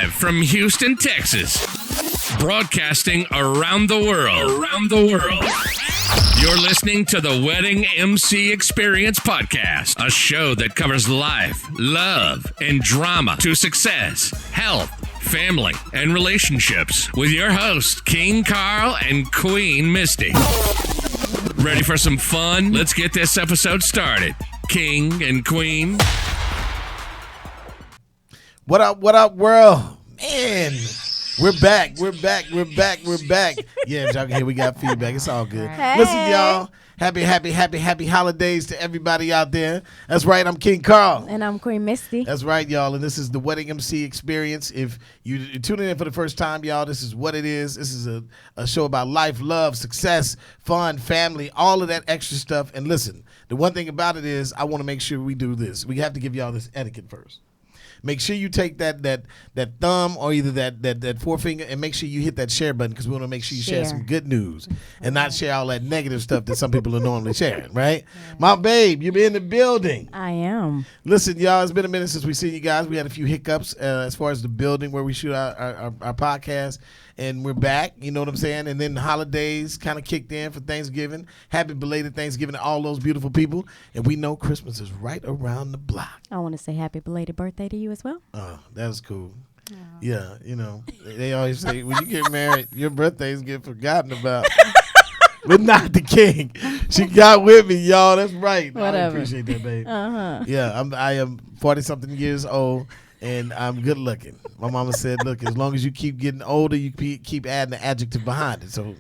Live from Houston, Texas. Broadcasting around the world. You're listening to the Wedding MC Experience Podcast, a show that covers life, love, and drama to success, health, family, and relationships with your hosts, King Carl and Queen Misty. Ready for some fun? Let's get this episode started. King and Queen. What up, world? Man, we're back. Yeah, y'all can hear we got feedback. It's all good. Hey. Listen, y'all. Happy holidays to everybody out there. That's right. I'm King Carl. And I'm Queen Misty. That's right, y'all. And this is the Wedding MC Experience. If you're tuning in for the first time, y'all, this is what it is. This is a show about life, love, success, fun, family, all of that extra stuff. And listen, the one thing about it is I want to make sure we do this. We have to give y'all this etiquette first. Make sure you take that thumb or either that forefinger and make sure you hit that share button because we want to make sure you share some good news and not share all that negative stuff that some people are normally sharing, right? Yeah. My babe, you're in the building. I am. Listen, y'all, it's been a minute since we seen you guys. We had a few hiccups as far as the building where we shoot our podcast. And we're back, you know what I'm saying? And then the holidays kind of kicked in for Thanksgiving. Happy belated Thanksgiving to all those beautiful people. And we know Christmas is right around the block. I want to say happy belated birthday to you as well. Oh, that's cool. Oh. Yeah, you know, they always say when you get married, your birthdays get forgotten about. But not the king. She got with me, y'all. That's right. Whatever. I appreciate that, babe. Uh-huh. Yeah, I am 40-something years old. And I'm good looking. My mama said, look, as long as you keep getting older, you keep adding the adjective behind it. So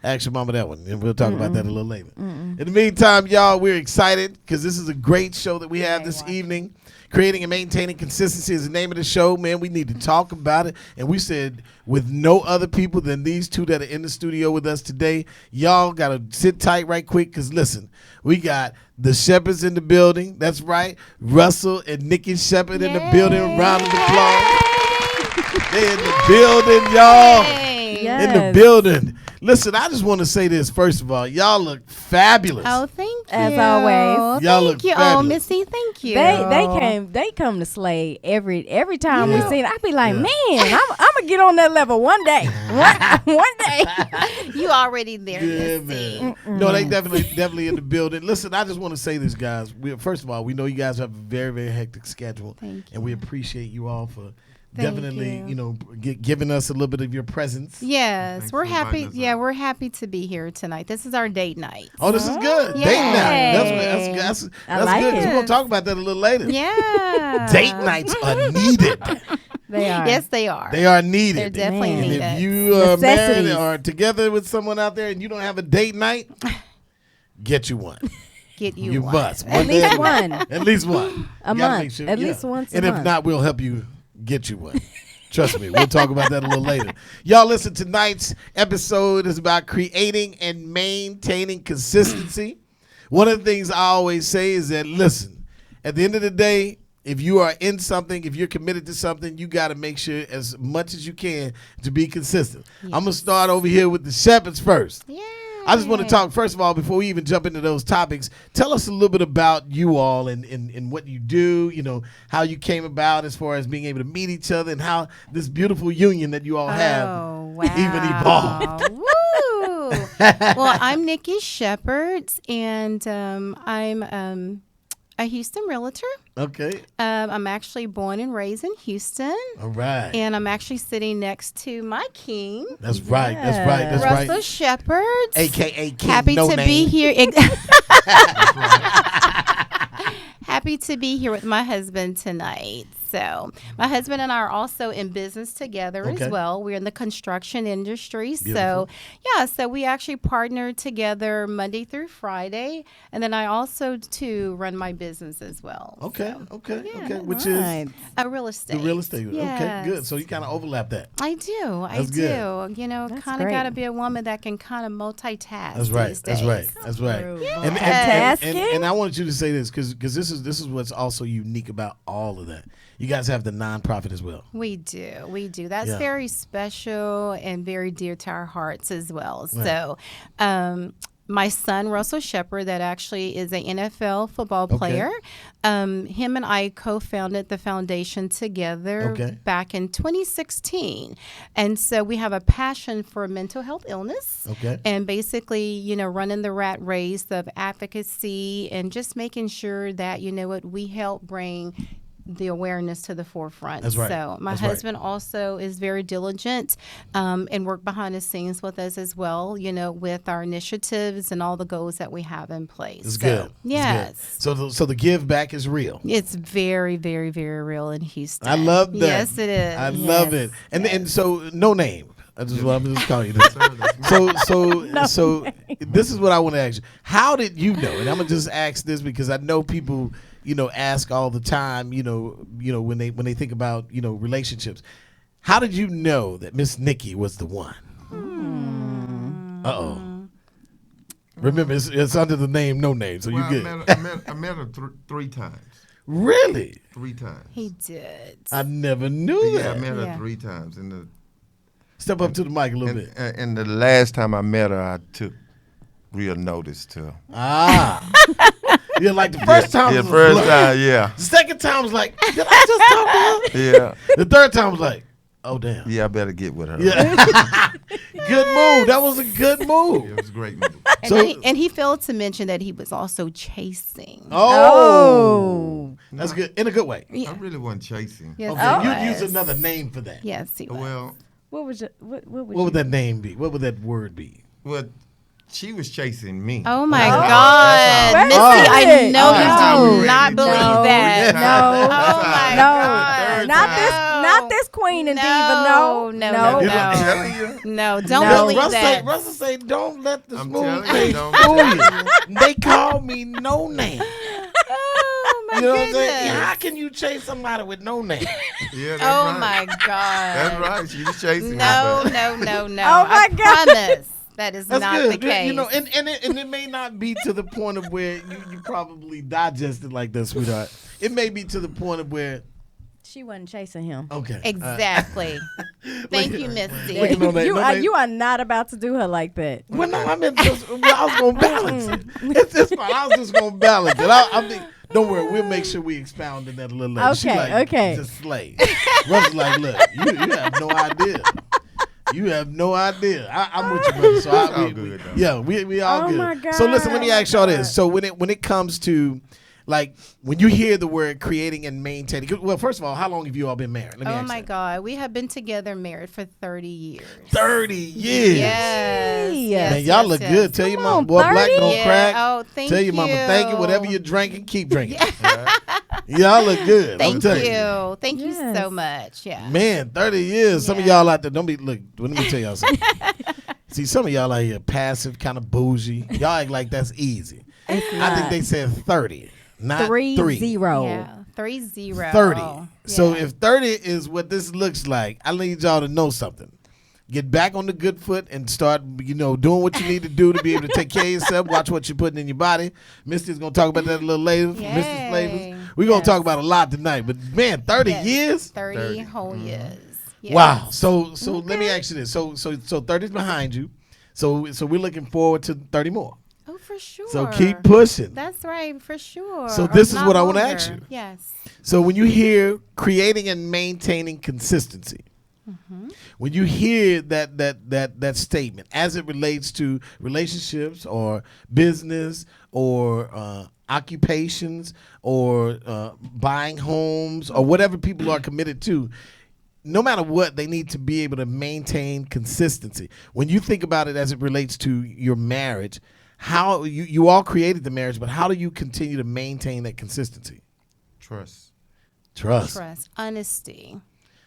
ask your mama that one, and we'll talk about that a little later. In the meantime, y'all, we're excited because this is a great show that we have this evening. Creating and maintaining consistency is the name of the show, man. We need to talk about it. And we said with no other people than these two that are in the studio with us today, y'all got to sit tight right quick because, listen, we got the Shepards in the building. That's right. Russell and Niki Shepard in the building. Round of applause. They're in the building, y'all. Yes. In the building. Listen, I just want to say this, first of all. Y'all look fabulous. Oh, thank you. As always. Y'all look fabulous. Oh, Missy, thank you. They come to slay every time we see it. I be like, man, I'm gonna get on that level one day. One day. You already there, Yeah, Missy. man. No, they definitely in the building. Listen, I just want to say this, guys. First of all, we know you guys have a very, very hectic schedule. And we appreciate you all for definitely, giving us a little bit of your presence. Yes, Thanks we're for happy. inviting us Yeah, out. we're happy to be here tonight. This is our date night. Oh, this is good. Yay. Date night. That's I like good. it. We're going to talk about that a little later. Yeah. Date nights are needed. They are. Yes, they are. They are needed. They're definitely Man. And needed. if you are married Necessities. or together with someone out there and you don't have a date night, get you one. Get you You one. must. At least one. At least one. A You gotta month. make sure- At least once a And if month. not, we'll help you get you one. Trust me. We'll talk about that a little later. Y'all listen, tonight's episode is about creating and maintaining consistency. One of the things I always say is that, listen, at the end of the day, if you are in something, if you're committed to something, you got to make sure as much as you can to be consistent. I'm going to start over here with the Shepards first. Yeah. I just want to talk, first of all, before we even jump into those topics, tell us a little bit about you all and what you do, how you came about as far as being able to meet each other and how this beautiful union that you all have even evolved. Woo! Well, I'm Niki Shepard, and I'm a Houston realtor. Okay. I'm actually born and raised in Houston. All right. And I'm actually sitting next to my king, That's right. That's right. That's Russell right. Shepard. AKA King Happy No to Name. be here. Happy to be here with my husband tonight. So my husband and I are also in business together as well. We're in the construction industry. Beautiful. So we actually partner together Monday through Friday. And then I also, too, run my business as well. Okay. So, Okay. yeah. Okay. Which Right. is a real estate. the real estate. Okay. Yes. Good. So you kind of overlap that. I do. I That's do. good. That's Kind of great. got to be a woman that can kind of multitask. That's right. these That's days. right. That's right. Yes. And I wanted you to say this because this is what's also unique about all of that. You guys have the nonprofit as well. We do. That's very special and very dear to our hearts as well. Right. So, my son, Russell Shepard, that actually is an NFL football player. Him and I co-founded the foundation together back in 2016. And so we have a passion for mental health illness and basically, you know, running the rat race of advocacy and just making sure that, you know what, we help bring the awareness to the forefront. That's right. So my husband also is very diligent and work behind the scenes with us as well, you know, with our initiatives and all the goals that we have in place. It's good. Yes. It's good. So the give back is real. It's very, very, very real in Houston. I love that. Yes, it is. I love it. And so no name. I'm just calling you this. So this is what I want to ask you. How did you know? And I'm gonna just ask this because I know people, you know, ask all the time, you know, when they think about, you know, relationships. How did you know that Miss Niki was the one? Remember, it's under the name, no name, so you good. I met her 3 times. Really? 3 times. He did. I never knew that. Yeah, I met her 3 times. Step up to the mic a little bit. And the last time I met her, I took real notice to her. Yeah, like the first time. Yeah, first time, yeah. The second time was like, did I just talk to her? Yeah. The third time was like, oh damn. Yeah, I better get with her. Yeah. Good move. That was a good move. Yeah, it was a great move. And he failed to mention that he was also chasing. That's good. In a good way. I really wasn't chasing. Yes, Okay, you'd use another name for that. Yes, he was. Well, What would that name be? What would that word be? well, she was chasing me. Oh my God, Missy! I know you do not believe that. No. Oh my God. Not this queen and diva. No. I'm telling you. No, don't believe that. Russell say, don't let the I'm smooth telling face you, don't. fool you. They call me no name. Oh my You know what I'm goodness. saying? How can you chase somebody with no name? Yeah, that's Oh right. my God. That's right. She was chasing me. No. Oh my I God. promise that is That's not good. the case. You know, and it may not be to the point of where you probably digested like that, sweetheart. It may be to the point of where She wasn't chasing him. okay. Exactly. Thank you, Missy. You are not about to do her like that. Well, no, I meant just, I was gonna balance it. It's fine. I was just gonna balance it. I mean, don't worry. We'll make sure we expound on that a little later. She Okay, like, okay. Just slay. Russell's like, look, you have no idea. You have no idea. I'm with you, brother. So all good, though. yeah, we all Oh good. my God. So listen, let me ask y'all this. So when it comes to like when you hear the word creating and maintaining, well, first of all, how long have you all been married? Let me Oh ask my that. God. We have been together married for 30 years. 30 years. Yes. Hey. yes, Man, y'all yes, look yes. good. Tell your Come mama, on, boy, black 30? don't Yeah. crack. Oh, thank Tell your mama, thank you. you. Whatever you're drinking, keep drinking. Y'all look good. I'm Thank telling you. Thank you Yes. so much. Yeah. Man, 30 years. Some of Yeah. y'all out there, don't be, look, let me tell y'all something. See, some of y'all out here passive, kind of bougie. Y'all act like that's easy. I think they said 30, not 3. 3-0. Yeah. 3-0. 30. Yeah. So if 30 is what this looks like, I need y'all to know something. Get back on the good foot and start, doing what you need to do to be able to take care of yourself. Watch what you're putting in your body. Misty's going to talk about that a little later. Yay. Mr. Flavors. We're going to talk about a lot tonight. But, man, 30 Yes. years? 30 whole years. Yes. Wow. So let me ask you this. So 30's behind you. So we're looking forward to 30 more. Oh, for sure. So keep pushing. That's right, for sure. So Or this is not what I wanna longer. ask you. Yes. So when you hear creating and maintaining consistency, when you hear that statement as it relates to relationships or business or occupations or buying homes or whatever people are committed to, no matter what, they need to be able to maintain consistency. When you think about it as it relates to your marriage, how you all created the marriage, but how do you continue to maintain that consistency? Trust. Trust. Honesty.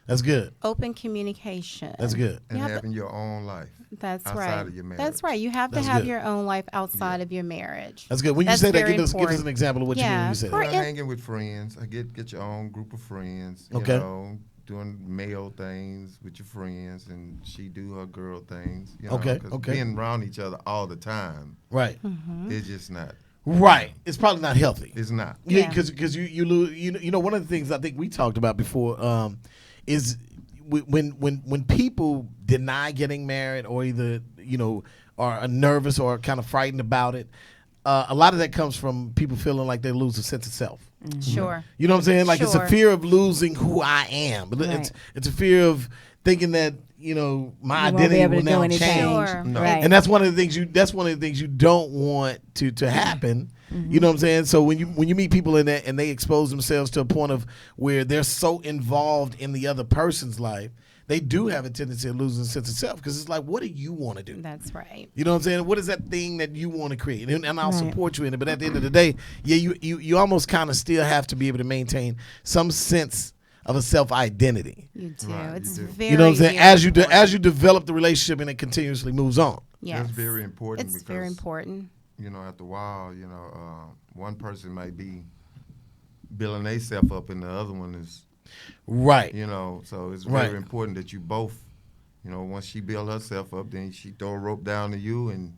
That's good. Open communication. That's good. And You have having your own life. That's outside right. of your marriage. That's right. You have to That's have good. your own life outside of your marriage. That's good. When you That's say that, very give us important. an example of what you mean when Yeah. you say For that. Well, hanging with friends. I get your own group of friends. You Okay. know, doing male things with your friends, and she do her girl things. You know, Okay, 'cause okay. being around each other all the time, Right. it's just not. Right. It's probably not healthy. It's not. Yeah, Yeah. because you lose. One of the things I think we talked about before is when people deny getting married or either are nervous or kind of frightened about it. A lot of that comes from people feeling like they lose a sense of self. Mm-hmm. Sure. You know what I'm saying? Like it's a Sure. fear of losing who I am. Right. It's a fear of thinking that my You won't be identity able will to do now anything. change. Sure. No. Right. And that's one of the things you don't want to happen. Mm-hmm. You know what I'm saying? So when you meet people in that and they expose themselves to a point of where they're so involved in the other person's life, they do have a tendency of losing a sense of self, because it's like, what do you want to do? That's right. You know what I'm saying? What is that thing that you want to create? And I'll Right. support you in it. But at the end of the day, yeah, you almost kind of still have to be able to maintain some sense of a self-identity. You do. Right, It's you do. very. You know what I'm saying? very As you important. develop the relationship and it continuously moves on. Yes. That's very important. It's because, very important. After a while, one person might be building themselves up and the other one is, Right. so it's Right. very important that you both, once she build herself up, then she throw a rope down to you and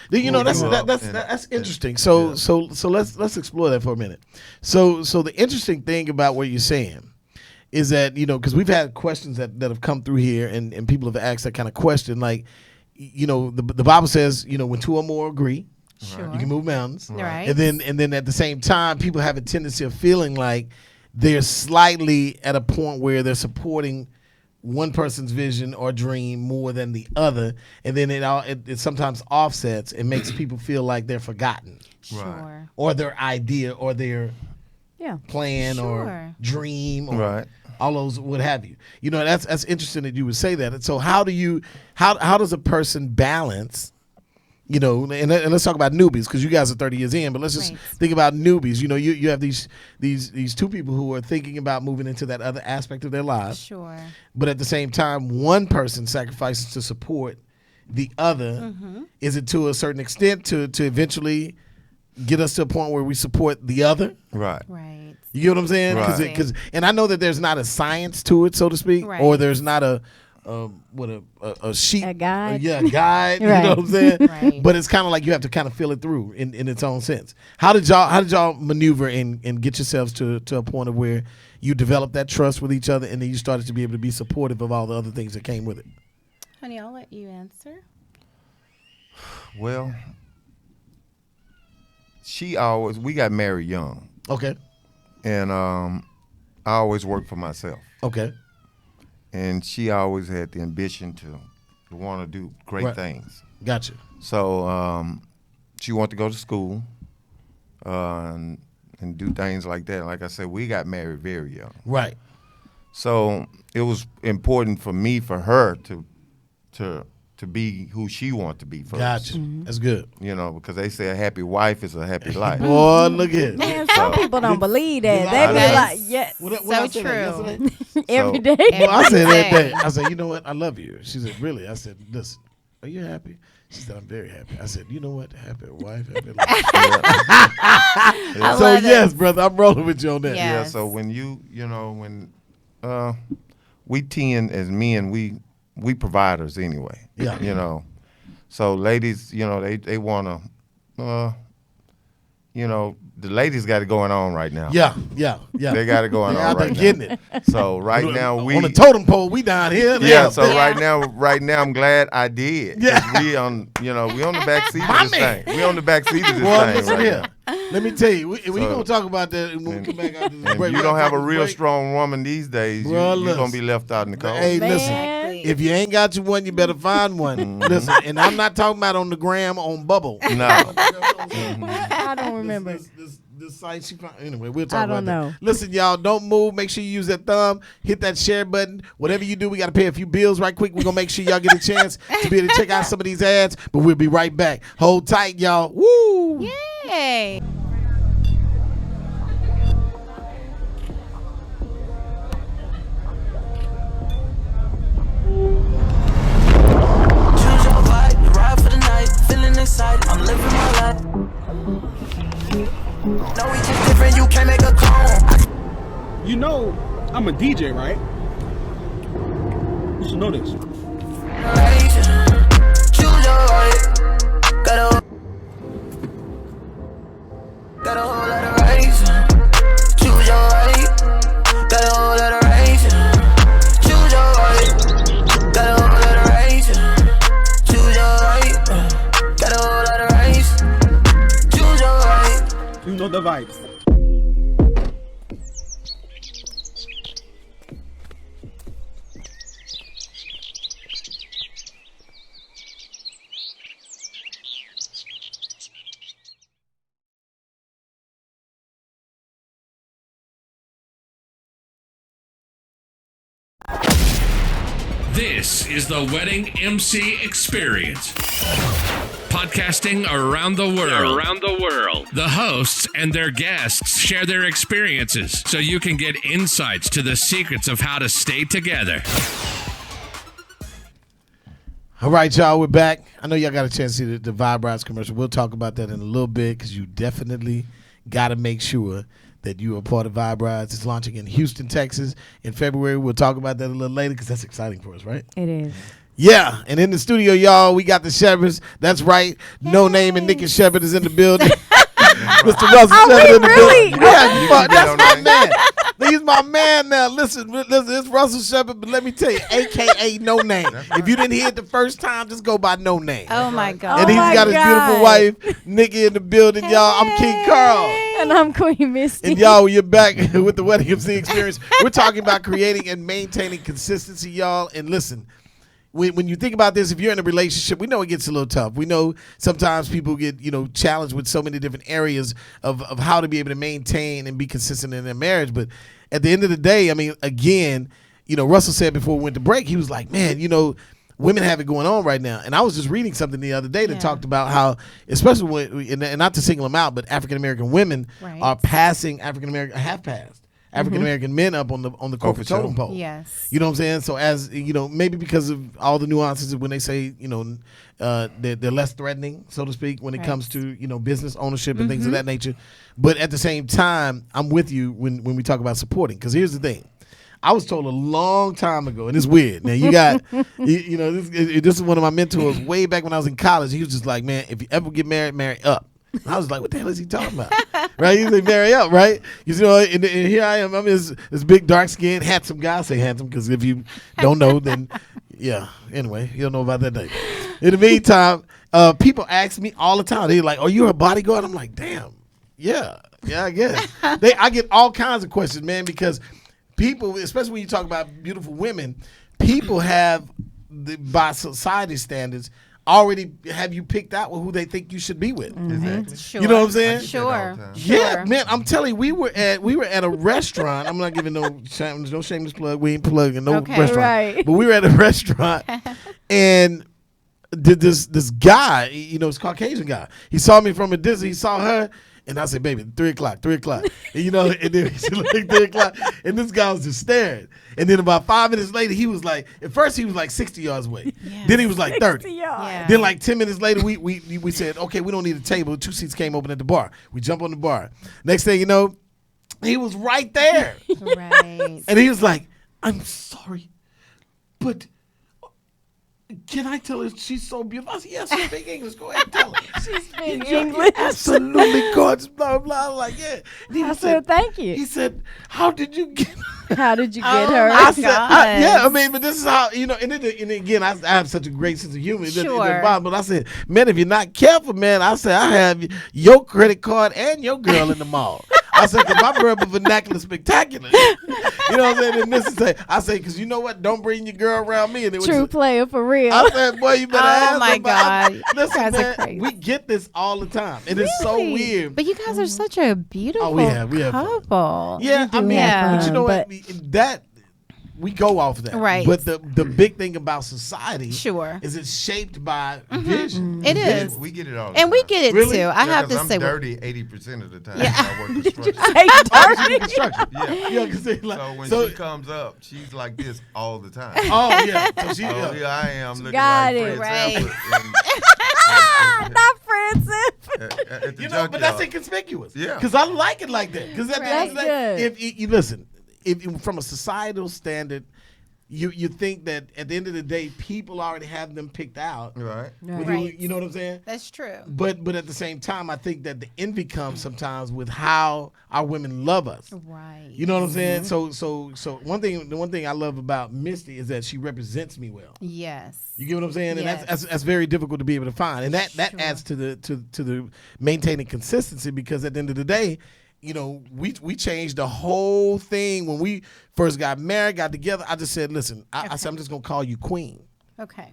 That's interesting. So let's explore that for a minute. So the interesting thing about what you're saying is that because we've had questions that have come through here and people have asked that kind of question, like the Bible says when two or more agree, Sure. you can move mountains. Right. And then at the same time, people have a tendency of feeling like they're slightly at a point where they're supporting one person's vision or dream more than the other, and then it sometimes offsets and makes people feel like they're forgotten, Sure. or their idea or their Yeah. plan or Sure. dream or Right. all those what have you. That's interesting that you would say that. And so how does a person balance? And let's talk about newbies, because you guys are 30 years in, but let's just Right. think about newbies. You have these two people who are thinking about moving into that other aspect of their lives, Sure. but at the same time, one person sacrifices to support the other. Mm-hmm. Is it to a certain extent to eventually get us to a point where we support the other? Right. Right. You get what I'm saying? Right. And I know that there's not a science to it, so to speak, Right. or there's not a sheet, A guide? yeah, a guide. You Right. know what I'm saying? Right. But it's kind of like you have to kind of feel it through in its own sense. How did y'all maneuver and get yourselves to a point of where you developed that trust with each other, and then you started to be able to be supportive of all the other things that came with it? Honey, I'll let you answer. Well, we got married young, Okay. and I always worked for myself. Okay. And she always had the ambition to want to do great Right. things. Gotcha. So she wanted to go to school and do things like that. Like I said, we got married very young. Right. So it was important for her to be who she wanted to be first. Gotcha. That's good. Because they say a happy wife is a happy life. Boy, look here. Man, some people don't believe that. Yeah, They be I- like, yes, What So I say that true. yesterday? every So- day. Well, I said that Every day. day. I said, you know what? I love you. She said, really? I said, listen, are you happy? She said, I'm very happy. I said, you know what? Happy wife, happy life. I So love yes, it. brother, I'm rolling with you on that. Yeah. Yeah, Yes. so when when we tend as men, we providers anyway. Yeah. So ladies, they want to, the ladies got it going on right now. Yeah. They got it going They're on out there right getting now. it. So right now we on the totem pole, we down here. they yeah. up So there. right now I'm glad I did. 'Cause Yeah. we on we on the back seat My of this man. thing. We on the back seat of this Boy, thing listen right here. now. Let me tell you, we So- gonna talk about that when we come back out this And break. you We don't gotta have a take this real break. strong woman these days. Bro, You're listen. gonna be left out in the cold. Hey, listen. Man. If you ain't got you one, you better find one. Listen, and I'm not talking about on the gram on Bubble. No. I don't remember. This site she found. Anyway, we'll talk I about don't know. that. Listen, y'all, don't move. Make sure you use that thumb. Hit that share button. Whatever you do, we got to pay a few bills right quick. We're going to make sure y'all get a chance to be able to check out some of these ads, but we'll be right back. Hold tight, y'all. Woo! Yay. Choose your vibe, ride for the night, feeling excited, I'm living my life. No, we just different, you can't make a clone. You know, I'm a DJ, right? You should know this. Choose your vibe, got a whole lot of reason. Choose your vibe, got a whole lot of reason. Choose your vibe, got a whole lot of reason. Choose your vibes. This is the Wedding MC Experience. Podcasting around the world. The hosts and their guests share their experiences so you can get insights to the secrets of how to stay together. All right, y'all, we're back. I know y'all got a chance to see the Vibrides commercial. We'll talk about that in a little bit because you definitely got to make sure that you are part of Vibrides. It's launching in Houston, Texas in February. We'll talk about that a little later because that's exciting for us, right? It is. Yeah, and in the studio, y'all, we got the Shepards. That's right. No Name and Niki Shepard is in the building. Mr. Russell Shepard in the building. Yeah, that's my man. He's my man now. Listen, it's Russell Shepard, but let me tell you, a.k.a. No Name. If you didn't hear it the first time, just go by No Name. Oh, my God. And he's got his beautiful wife, Niki, in the building, y'all. I'm King Carl. And I'm Queen Misty. And y'all, you're back with the Wedding MC Experience. We're talking about creating and maintaining consistency, y'all. And listen, when you think about this, if you're in a relationship, we know it gets a little tough. We know sometimes people get, challenged with so many different areas of how to be able to maintain and be consistent in their marriage. But at the end of the day, I mean, again, Russell said before we went to break, he was like, man, women have it going on right now. And I was just reading something the other day that talked about how, especially when, and not to single them out, but African-American women are passing have passed African-American men up on the corporate totem pole. Yes. You know what I'm saying? So as, maybe because of all the nuances when they say, they're less threatening, so to speak, when it comes to, business ownership and things of that nature. But at the same time, I'm with you when we talk about supporting. Because here's the thing. I was told a long time ago, and it's weird. Now, you got, this is one of my mentors way back when I was in college. He was just like, man, if you ever get married, marry up. And I was like, what the hell is he talking about? Right? He said, marry up, right? And here I am. I'm this big, dark-skinned, handsome guy. I say handsome because if you don't know, then, yeah. Anyway, you don't know about that thing. In the meantime, people ask me all the time. They're like, are you a bodyguard? I'm like, damn. Yeah, I guess. I get all kinds of questions, man, because people, especially when you talk about beautiful women, people have, by society standards, already have you picked out who they think you should be with. Exactly. Sure. You know what I'm saying? Sure. Yeah, man, I'm telling you, we were at a restaurant. I'm not giving no shameless plug. We ain't plugging no restaurant. Right. But we were at a restaurant, and this guy, this Caucasian guy, he saw me from a distance. He saw her. And I said, baby, 3 o'clock. And, and then he said, like 3 o'clock. And this guy was just staring. And then about 5 minutes later, he was like, at first he was like 60 yards away. Yes. Then he was like 30. Yeah. Then like 10 minutes later, we said, okay, we don't need a table. 2 seats came open at the bar. We jump on the bar. Next thing you know, he was right there. Right. And he was like, I'm sorry, but can I tell her she's so beautiful? I said, yes, she speak English. Go ahead and tell her. She speaks English. Absolutely gorgeous, blah, blah. I'm like, yeah. And he I said, thank you. He said, how did you get her? How did you get her? I said, but this is how, and again, I have such a great sense of humor. Sure. But I said, man, if you're not careful, man, I said, I have your credit card and your girl in the mall. I said, because my verbal vernacular is spectacular. You know what I'm saying? And this is I say, because you know what? Don't bring your girl around me. And it was True player for real. I said, boy, you better ask Oh, my somebody. God. Listen, You guys are man, crazy. we get this all the time. It is so Really? weird. But you guys are such a beautiful we have fun. couple. Yeah, I mean, have but you know fun, what? That we go off that. Right. But the big thing about society Sure. is it's shaped by vision. It is. We get it all the And we time. get it Really? too. I Yeah, have 'cause to I'm say, dirty 80% of the time. Yeah. I work construction. Hey, dirty. Construction. Yeah. Yeah, 'cause they like, So when so, she comes up, she's like this all the time. oh yeah, so she, Oh, here I am looking got like it. Fred Right. Sanford Not Francis. at the you know, but that's junkyard. inconspicuous. Yeah. because I like it like that. Because at the end of the That's day, good. if you listen, if from a societal standard, you think that at the end of the day, people already have them picked out. Right. You know what I'm saying? That's true. But at the same time, I think that the envy comes sometimes with how our women love us. Right. You know what I'm saying? So the one thing I love about Misty is that she represents me well. Yes. You get what I'm saying? Yes. And that's very difficult to be able to find. And that Sure. adds to the maintaining consistency, because at the end of the day, you know, we changed the whole thing when we first got married, got together. I just said, listen, I said, I'm just gonna call you Queen. Okay.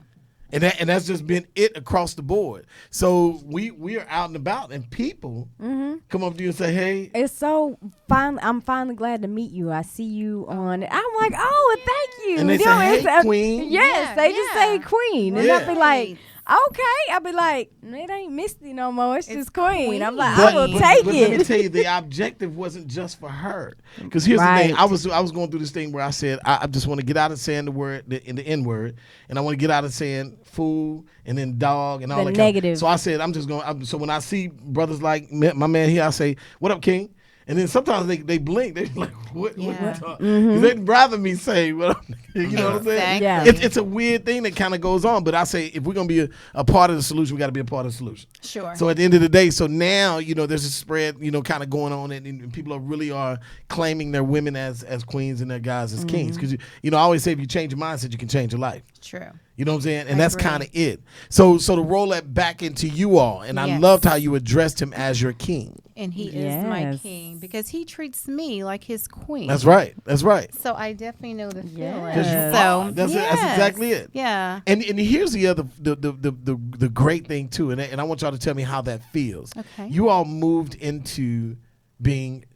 And that's just been it across the board. So we are out and about, and people come up to you and say, hey. It's so fun. I'm finally glad to meet you. I see you on. I'm like, oh, thank you. And they You say, know, hey, it's Queen. Yes, Yeah, they just say Queen. And I'll be like, Right. okay. I'll be like, it ain't Misty no more. It's just Queen. Queen. I'm like, But, I will but take let me it. tell you, the objective wasn't just for her. Because here's the Right. thing, I was going through this thing where I said I just want to get out of saying the N word, and I want to get out of saying fool and then dog and all The that. negative. So I said I'm just going. So when I see brothers like my man here, I say, "What up, King?" And then sometimes they blink. They're like, "What?" Yeah. Because they'd rather me say, "What up?" You know what I'm saying? Exactly. Yeah. It's a weird thing that kind of goes on. But I say, if we're gonna be a part of the solution, we got to be a part of the solution. Sure. So at the end of the day, so now, you know, there's a spread, you know, kind of going on, and people are claiming their women as queens and their guys as kings. Because, you know, I always say, if you change your mindset, you can change your life. True. You know what I'm saying? And I that's agree. kind of it. So to roll that back into you all, and I Yes. loved how you addressed him as your king. And he is my Yes. king because he treats me like his queen. That's right. That's right. So I definitely know the feeling. Because you are. So That's yes. exactly it. Yeah. And here's the other the great thing too, and I want y'all to tell me how that feels. Okay. You all moved into being,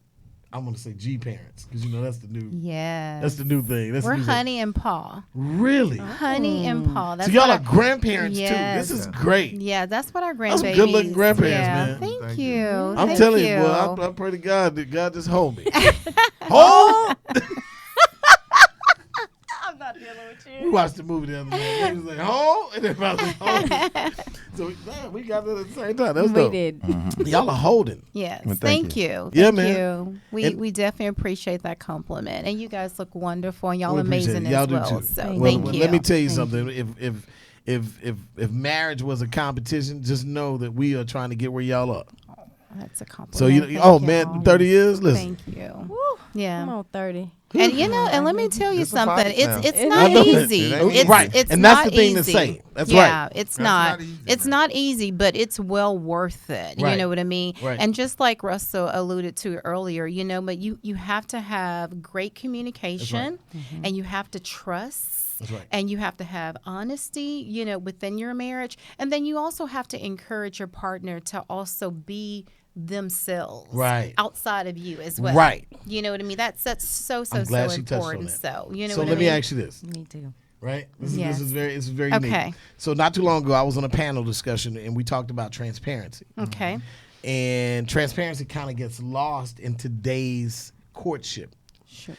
I'm gonna say G parents, because you know that's the new Yes. that's the new thing. That's the We're new thing. Honey and Paul. Really? Honey and Paul. That's So y'all what are grandparents Yes. too. This is great. Yeah, that's what our That's grandbabies. some good-looking grandparents, yeah. man. Thank Thank you. you. I'm Thank telling you, boy, I pray to God that God just hold me. Hold! I'm not dealing with We watched the movie the other day. It was like, hold, and then I was hold. So man, we got it at the same time. That's We dope. did. Y'all are holding. Yes. Well, thank thank you. Yeah, Thank man. you. And- We definitely appreciate that compliment. And you guys look wonderful, and y'all We appreciate amazing it. Y'all as do well. too. So Thank thank Well, you. let me tell you something. If marriage was a competition, just know that we are trying to get where y'all are. That's a compliment. So you, Thank oh y'all. man, 30 years. Listen, Thank you. Woo. Yeah. I'm on 30. And you know, and let me tell you It's a something. fight now. It's It not is. easy. It ain't It's, right, it's and that's not the thing to easy. say. That's yeah, right. it's That's not. not easy, It's man. not easy, but it's well worth it. Right. You know what I mean? Right. And just like Russell alluded to earlier, you know, but you have to have great communication, and you have to trust. That's right. And you have to have honesty, you know, within your marriage. And then you also have to encourage your partner to also be themselves Right. outside of you as well. Right. You know what I mean? That's so I'm glad so she touched on important. that. So you know so what let I me mean? ask you this, Me too. right? This Yes. is very Okay. neat. So not too long ago, I was on a panel discussion, and we talked about transparency. Okay. And transparency kind of gets lost in today's courtship. Sure.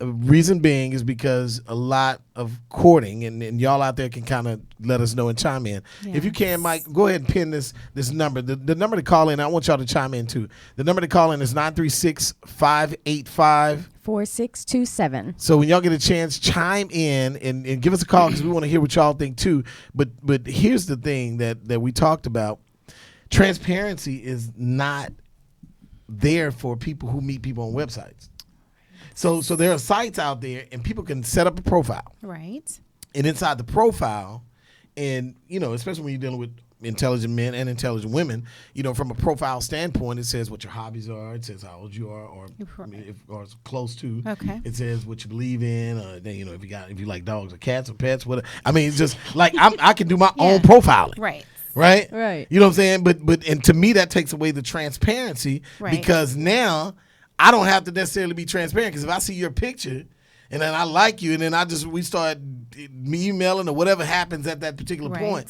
Reason being is because a lot of courting, and y'all out there can kind of let us know and chime in. If you can, Mike, go ahead and pin this number. The number to call in, I want y'all to chime in too. The number to call in is 936-585. 4627. So when y'all get a chance, chime in and give us a call, because we want to hear what y'all think too. But here's the thing that we talked about. Transparency is not there for people who meet people on websites. So there are sites out there, and people can set up a profile. Right. And inside the profile, and, you know, especially when you're dealing with intelligent men and intelligent women, you know, from a profile standpoint, it says what your hobbies are, it says how old you are, or or it's close to. Okay. It says what you believe in, then, you know, if you like dogs or cats or pets, whatever. I mean, it's just like I can do my own profiling. Right. Right? Right. You know what I'm saying? But and to me, that takes away the transparency, Right. because now I don't have to necessarily be transparent, because if I see your picture and then I like you, and then we start emailing or whatever happens at that particular Right. point,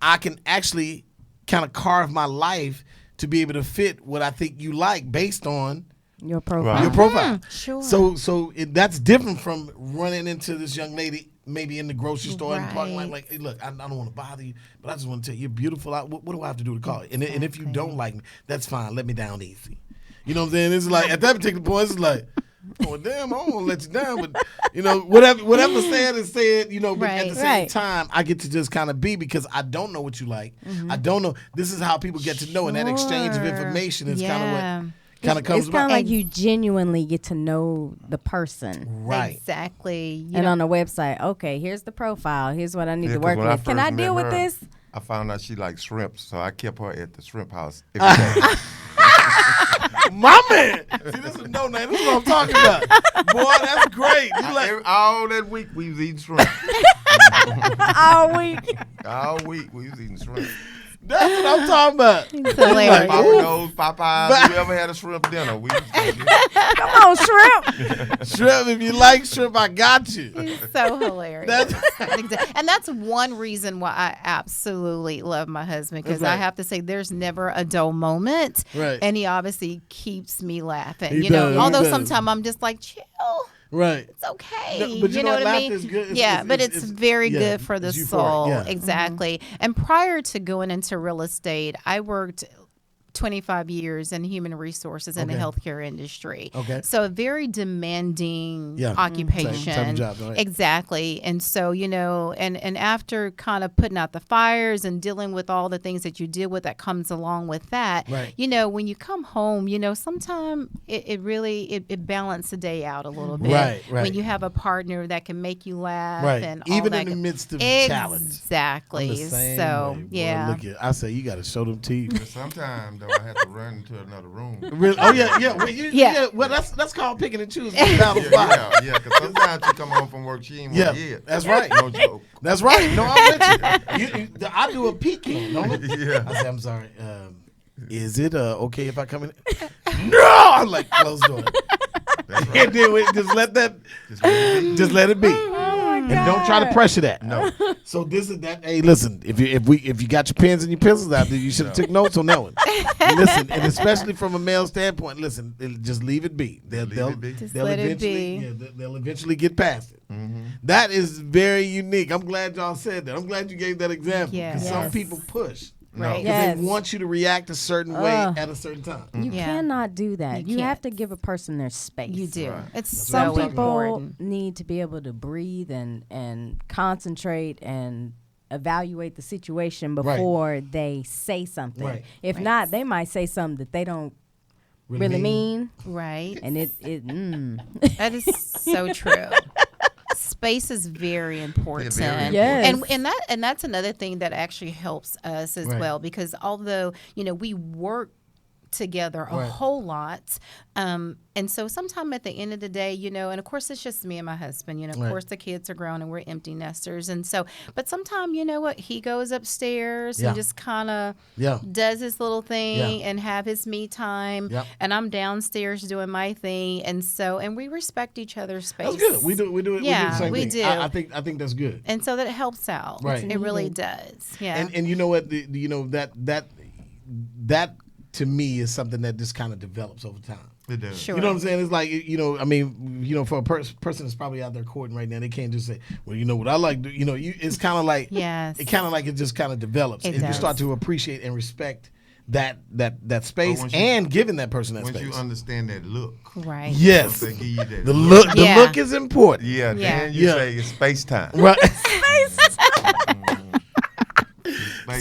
I can actually kind of carve my life to be able to fit what I think you like based on Your profile. your profile. Sure. So that's different from running into this young lady maybe in the grocery store in the parking lot, Right. like, hey, look, I don't want to bother you, but I just want to tell you, you're beautiful. What do I have to do to call you? And if you don't like me, that's fine. Let me down easy. You know what I'm saying? It's like, at that particular point, it's like, Well, damn, I don't want to let you down, but whatever said is said. But at the same time, I get to just kind of be because I don't know what you like. I don't know. This is how people get to know, and that exchange of information is kind of what. Comes it's kind of like you genuinely get to know the person. Right. Exactly. And on the website, okay, here's the profile. Here's what I need to work with. Can I deal with this? I found out she liked shrimp, so I kept her at the shrimp house every day. My man. See, this is no name. This is what I'm talking about. Boy, that's great. All that week, we was eating shrimp. All week. All week, we was eating shrimp. That's what I'm talking about. Hilarious. Papa knows, Popeyes. We ever had a shrimp dinner? Come on, shrimp. Shrimp, if you like shrimp, I got you. It's so hilarious. And that's one reason why I absolutely love my husband, because I have to say there's never a dull moment. Right. And he obviously keeps me laughing. He does, although sometimes I'm just like, chill. Right. It's okay. No, but you know what I mean? Is good. But it's very good for the soul. Yeah. Exactly. And prior to going into real estate, I worked 25 years in human resources in the healthcare industry. Okay. So a very demanding occupation. Same job, right? Exactly. And so, and after kind of putting out the fires and dealing with all the things that you deal with that comes along with that, right. When you come home, sometimes it really balances the day out a little bit. Right. When you have a partner that can make you laugh. Right. And even all in that the midst of challenge. Exactly. So, boy, look at, I say you got to show them teeth. Sometimes, though, I have to run into another room. Really? Oh, yeah. Well, that's called picking and choosing. Because sometimes she come home from work, she ain't want to eat. That's right. No joke. That's right. No, I'm with you. I do a peeking. I say, I'm sorry. Is it okay if I come in? No! I'm like, close door. Right. And then just let it be. And don't try to pressure that. No. So this is that. Hey, listen. If you got your pens and your pencils out there, you should have took notes on that one. Listen, and especially from a male standpoint, listen. Just leave it be. They'll eventually get past it. Mm-hmm. That is very unique. I'm glad y'all said that. I'm glad you gave that example because some people push. Right. Because they want you to react a certain way at a certain time. You cannot do that. You have to give a person their space. You do. Right. It's some so people important. need to be able to breathe and concentrate and evaluate the situation before they say something. Right. If not, they might say something that they don't really mean. Right. And that is so true. Space is very important. Yes. And that's another thing that actually helps us as well, because although we work together a whole lot, and so sometime at the end of the day, and of course it's just me and my husband, of course the kids are grown and we're empty nesters, and so but sometimes he goes upstairs and just kind of does his little thing and have his me time, and I'm downstairs doing my thing, and we respect each other's space. That's good. We do it. Yeah, we do. I think that's good. And so that helps out. Right. It really does. Yeah. And you know what? That to me is something that just kind of develops over time. It does. Sure. You know what I'm saying? It's like, for a person that's probably out there courting right now, they can't just say, well, you know what I like. It's kind of like, it just kind of develops. And you start to appreciate and respect that space and giving that person that space. Once you understand that look. Right. Yes. They give you that the look is important. Yeah. Then you say it's space time. Right.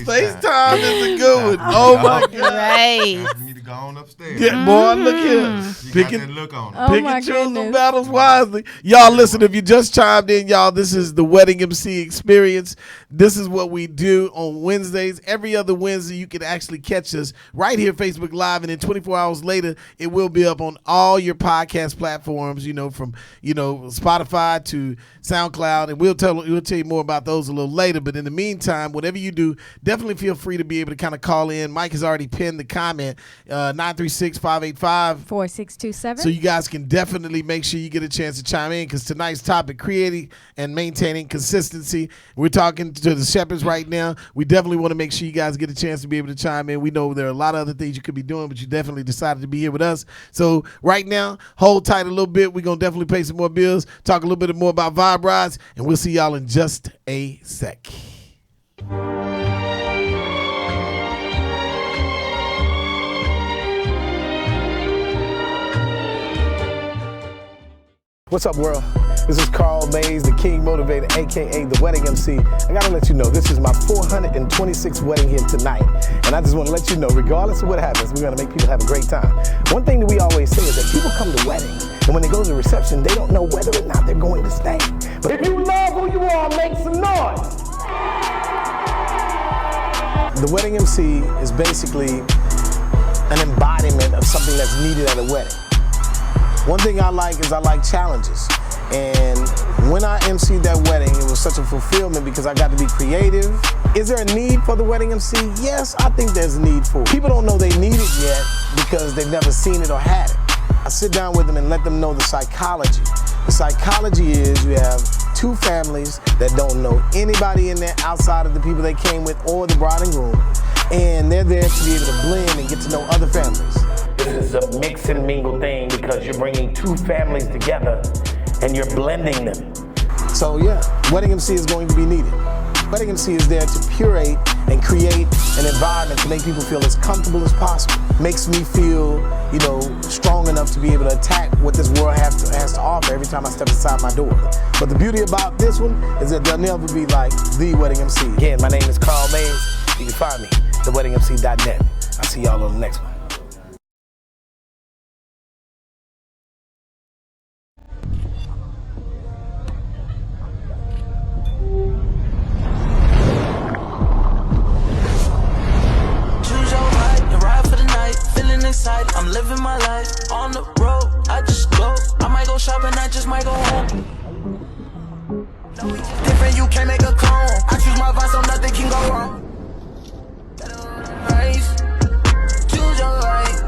Space time is a good one. Oh my God! Right. Time for me to go on upstairs. Yeah, boy, look here. You got that look on it. Oh Pick my and choose them goodness. battles wisely. Y'all, listen, if you just chimed in, y'all, this is the Wedding MC Experience. This is what we do on Wednesdays. Every other Wednesday, you can actually catch us right here, Facebook Live, and then 24 hours later, it will be up on all your podcast platforms, from Spotify to SoundCloud, and we'll tell you more about those a little later. But in the meantime, whatever you do, definitely feel free to be able to kind of call in. Mike has already pinned the comment, 936-585-4627. So you guys can definitely make sure you get a chance to chime in, because tonight's topic, creating and maintaining consistency. We're talking to the Shepards right now. We definitely want to make sure you guys get a chance to be able to chime in. We know there are a lot of other things you could be doing, but you definitely decided to be here with us. So right now, hold tight a little bit. We're going to definitely pay some more bills, talk a little bit more about Vibe Rides, and we'll see y'all in just a sec. What's up, world? This is Carl Mays, the King Motivator, aka the Wedding MC. I gotta let you know, this is my 426th wedding here tonight. And I just wanna let you know, regardless of what happens, we're gonna make people have a great time. One thing that we always say is that people come to weddings, and when they go to the reception, they don't know whether or not they're going to stay. But if you love who you are, make some noise. The Wedding MC is basically an embodiment of something that's needed at a wedding. One thing I like challenges. And when I emceed that wedding, it was such a fulfillment because I got to be creative. Is there a need for the wedding MC? Yes, I think there's a need for it. People don't know they need it yet because they've never seen it or had it. I sit down with them and let them know the psychology. The psychology is you have two families that don't know anybody in there outside of the people they came with or the bride and groom. And they're there to be able to blend and get to know other families. This is a mix and mingle thing because you're bringing two families together and you're blending them. So yeah, Wedding MC is going to be needed. Wedding MC is there to curate and create an environment to make people feel as comfortable as possible. Makes me feel, strong enough to be able to attack what this world has to offer every time I step inside my door. But the beauty about this one is that they'll never be like the Wedding MC. Again, my name is Carl Mays. You can find me, theweddingmc.net. I'll see y'all on the next one. I'm living my life on the road. I just go. I might go shopping. I just might go home. Different, you can't make a clone. I choose my vibe so nothing can go wrong. Right. Choose your right.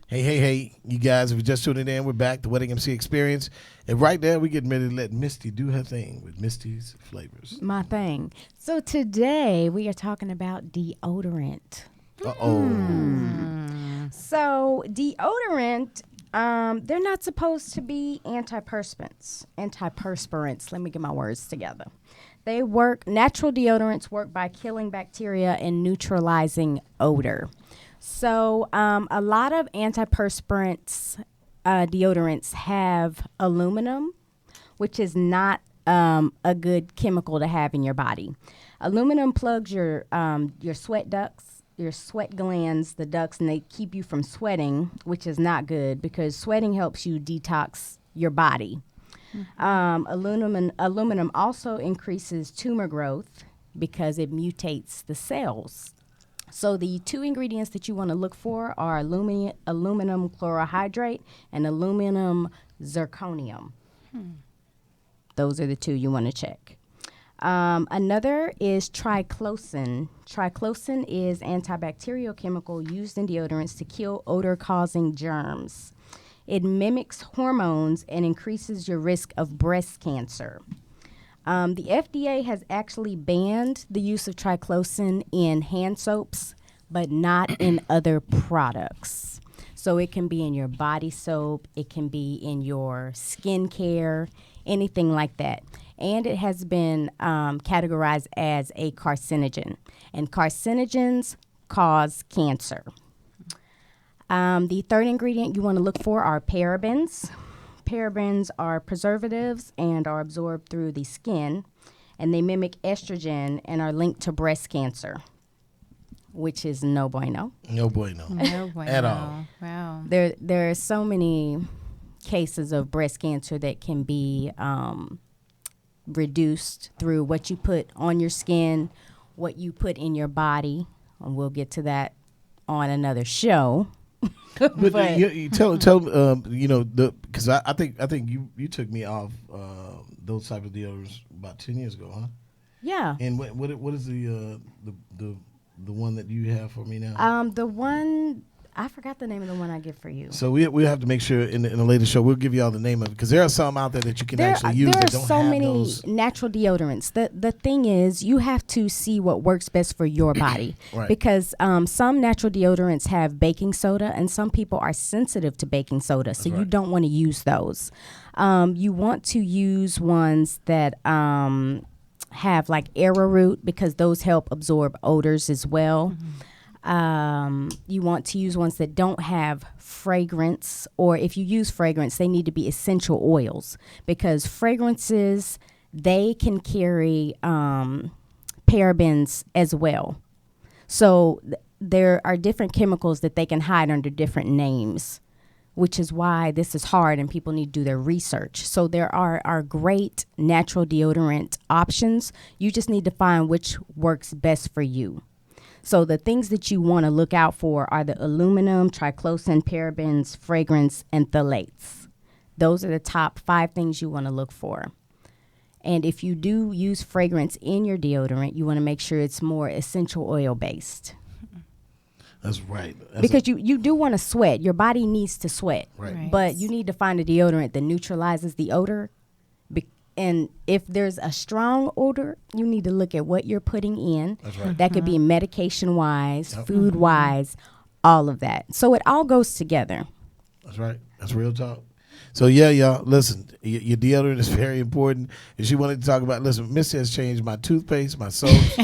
Hey, you guys, if you're just tuning in, we're back, the Wedding MC Experience. And right now, we're getting ready to let Misty do her thing with Misty's Flavors. My thing. So today, we are talking about deodorant. Uh-oh. So deodorant, they're not supposed to be antiperspirants. Let me get my words together. Natural deodorants work by killing bacteria and neutralizing odor. So a lot of antiperspirants deodorants have aluminum, which is not a good chemical to have in your body. Aluminum plugs your sweat ducts, your sweat glands, the ducts, and they keep you from sweating, which is not good because sweating helps you detox your body. Mm-hmm. Aluminum also increases tumor growth because it mutates the cells. So the two ingredients that you want to look for are aluminum chlorohydrate and aluminum zirconium. Those are the two you want to check. Another is triclosan. Triclosan is antibacterial chemical used in deodorants to kill odor-causing germs. It mimics hormones and increases your risk of breast cancer. The FDA has actually banned the use of triclosan in hand soaps, but not in other products. So it can be in your body soap, it can be in your skincare, anything like that. And it has been categorized as a carcinogen. And carcinogens cause cancer. The third ingredient you want to look for are parabens. Parabens are preservatives and are absorbed through the skin, and they mimic estrogen and are linked to breast cancer, which is no bueno. No bueno. No bueno. At all. Wow. There are so many cases of breast cancer that can be reduced through what you put on your skin, what you put in your body, and we'll get to that on another show. But you tell because I think you took me off those type of deodorants about 10 years ago, huh? Yeah. And what is the one that you have for me now? The one I forgot the name of the one I get for you. So we have to make sure in a later show we'll give you all the name of it because there are some out there that you can actually use that don't have those. There are so many natural deodorants. The thing is, you have to see what works best for your body. Right. Because some natural deodorants have baking soda, and some people are sensitive to baking soda, so you don't want to use those. You want to use ones that have like arrowroot because those help absorb odors as well. You want to use ones that don't have fragrance, or if you use fragrance, they need to be essential oils because fragrances, they can carry parabens as well. So there are different chemicals that they can hide under different names, which is why this is hard and people need to do their research. So there are great natural deodorant options. You just need to find which works best for you. So the things that you want to look out for are the aluminum, triclosan, parabens, fragrance, and phthalates. Those are the top 5 things you want to look for. And if you do use fragrance in your deodorant, you want to make sure it's more essential oil based. That's right. Because you do want to sweat. Your body needs to sweat. Right. But you need to find a deodorant that neutralizes the odor. And if there's a strong odor, you need to look at what you're putting in. That's right. That could be medication-wise, food-wise, all of that. So it all goes together. That's right. That's real talk. So, yeah, y'all, listen, your deodorant is very important. And she wanted to talk about, listen, Missy has changed my toothpaste, my soaps,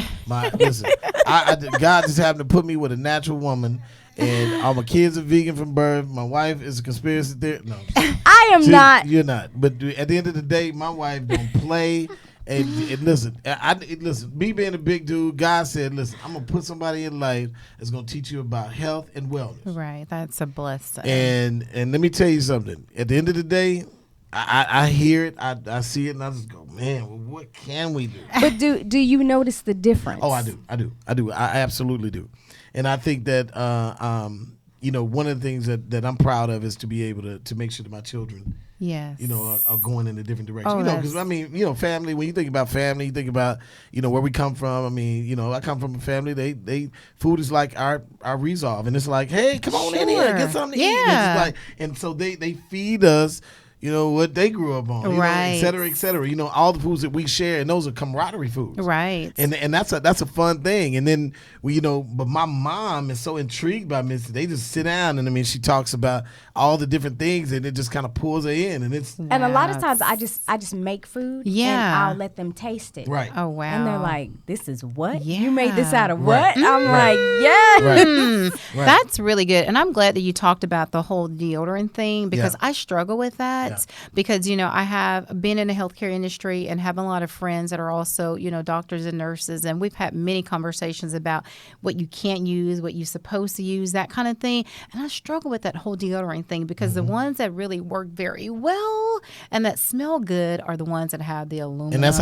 listen, God just happened to put me with a natural woman, and all my kids are vegan from birth. My wife is a conspiracy theorist. No, I am not. You're not. But at the end of the day, my wife don't play. And listen, listen, me being a big dude, God said, listen, I'm going to put somebody in life that's going to teach you about health and wellness. Right. That's a blessing. And let me tell you something. At the end of the day, I hear it, I see it, and I just go, man, well, what can we do? But do you notice the difference? Oh, I do. I absolutely do. And I think that, one of the things that I'm proud of is to be able to make sure that my children, yes, are going in a different direction. Oh, Because family. When you think about family, you think about where we come from. I mean, I come from a family. They food is like our resolve, and it's like, hey, come on in here, get something to eat. And so they feed us. What they grew up on, right? Et cetera, et cetera. All the foods that we share, and those are camaraderie foods, right? And that's a fun thing. And then but my mom is so intrigued by Missy. They just sit down, and she talks about all the different things, and it just kind of pulls her in, and it's. And a lot of times, I just make food, and I'll let them taste it, right? Oh wow! And they're like, "This is what yeah. you made this out of right. what?" I'm like, "Yeah." Right. Right. That's really good, and I'm glad that you talked about the whole deodorant thing because I struggle with that. Because, I have been in the healthcare industry and have a lot of friends that are also, doctors and nurses. And we've had many conversations about what you can't use, what you're supposed to use, that kind of thing. And I struggle with that whole deodorant thing because the ones that really work very well and that smell good are the ones that have the aluminum. And that's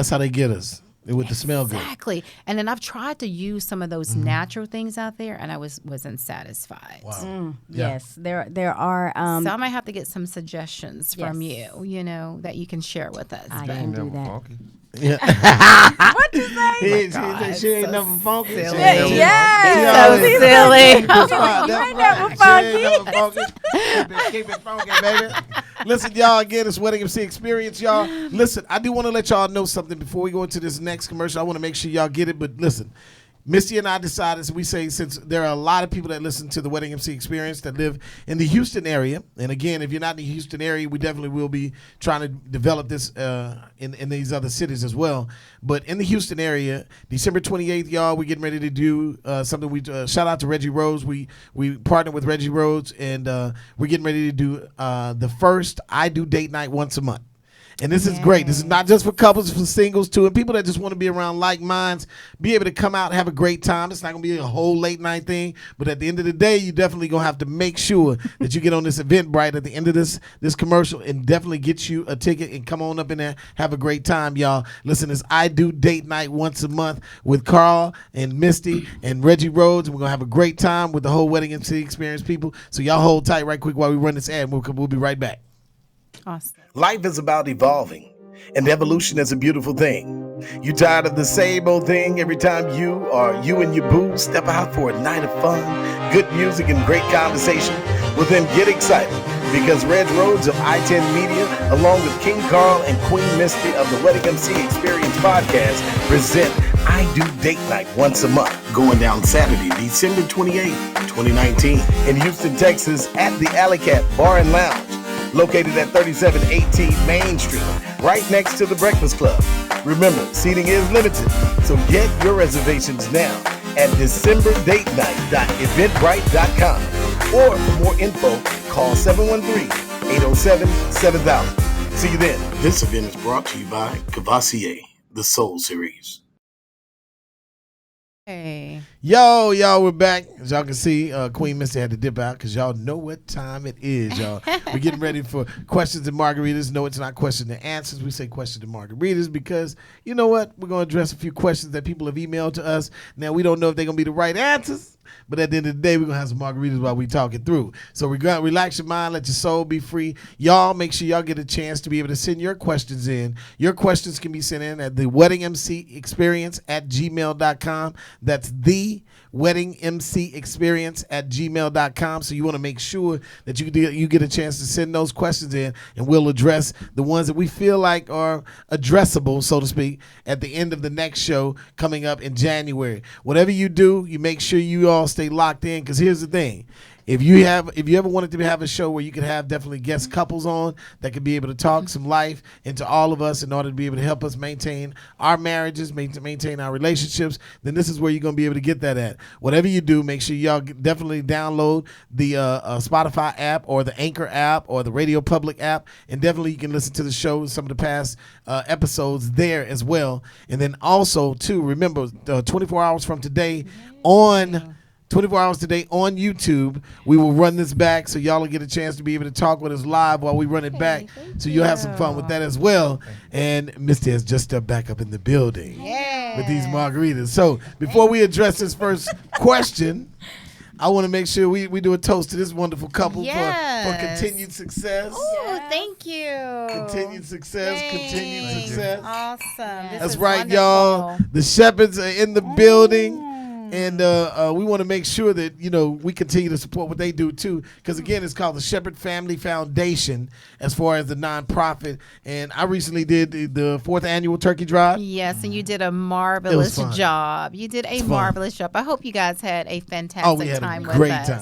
how they get us. With the smell good. Exactly. And then I've tried to use some of those natural things out there, and I wasn't satisfied. Wow. Yes, there are. So I might have to get some suggestions from you, that you can share with us. I can do that. Yeah. What you say? She ain't never funky. Silly. Yes. So silly. You ain't never funky. Keep it funky, baby. Listen, y'all, again, it's Wedding MC Experience, y'all. Listen, I do want to let y'all know something before we go into this next commercial. I want to make sure y'all get it, but listen. Misty and I decided, since there are a lot of people that listen to the Wedding MC Experience that live in the Houston area, and again, if you're not in the Houston area, we definitely will be trying to develop this in these other cities as well. But in the Houston area, December 28th, y'all, we're getting ready to do something. We shout out to Reggie Rhodes. We partnered with Reggie Rhodes, and we're getting ready to do the first I Do Date Night once a month. And this is great. This is not just for couples, it's for singles too, and people that just want to be around like minds, be able to come out and have a great time. It's not going to be a whole late night thing, but at the end of the day, you definitely going to have to make sure that you get on this Eventbrite at the end of this commercial and definitely get you a ticket and come on up in there, have a great time, y'all. Listen, it's I Do Date Night once a month with Carl and Misty and Reggie Rhodes, and we're going to have a great time with the whole Wedding MC Experience people. So y'all hold tight right quick while we run this ad. We'll be right back. Awesome. Life is about evolving, and evolution is a beautiful thing. You tired of the same old thing every time you and your boo step out for a night of fun, good music, and great conversation? Well, then get excited, because Reg Rhodes of I-10 Media, along with King Carl and Queen Misty of the Wedding MC Experience podcast, present I Do Date Night once a month, going down Saturday, December 28th, 2019, in Houston, Texas, at the Alley Cat Bar and Lounge, located at 3718 Main Street. right next to the Breakfast Club. Remember, seating is limited, so get your reservations now at DecemberDateNight.eventbrite.com. Or for more info, call 713-807-7000. See you then. This event is brought to you by Cavassier, the Soul Series. Hey. Yo, y'all, we're back. As y'all can see, Queen Misty had to dip out because y'all know what time it is, y'all. We're getting ready for questions and margaritas. No, it's not question and answers. We say questions and margaritas because, you know what? We're going to address a few questions that people have emailed to us. Now, we don't know if they're going to be the right answers, but at the end of the day, we're going to have some margaritas while we talk it through. So we're going to relax your mind, let your soul be free. Y'all, make sure y'all get a chance to be able to send your questions in. Your questions can be sent in at the weddingmcexperience@gmail.com. That's the weddingmcexperience@gmail.com. So you want to make sure that you get a chance to send those questions in, and we'll address the ones that we feel like are addressable, so to speak, at the end of the next show coming up in January. Whatever you do, you make sure you all stay locked in, because here's the thing. If you ever wanted to have a show where you could have definitely guest couples on that could be able to talk some life into all of us in order to be able to help us maintain our marriages, maintain our relationships, then this is where you're going to be able to get that at. Whatever you do, make sure y'all definitely download the Spotify app or the Anchor app or the Radio Public app, and definitely you can listen to the show, some of the past episodes there as well. And then also, too, remember, 24 hours from today on 24 hours today on YouTube, we will run this back so y'all will get a chance to be able to talk with us live while we run it back. So you'll have some fun with that as well. And Misty has just stepped back up in the building with these margaritas. So before we address this first question, I want to make sure we do a toast to this wonderful couple for continued success. Oh, thank you. Continued success, continued success. Awesome. That's right, y'all. The Shepards are in the building. And we want to make sure that, we continue to support what they do, too. Because, again, it's called the Shepard Family Foundation as far as the nonprofit. And I recently did the 4th annual turkey drive. Yes, and you did a marvelous job. You did a marvelous job. I hope you guys had a fantastic time with us. Oh, we had a great time.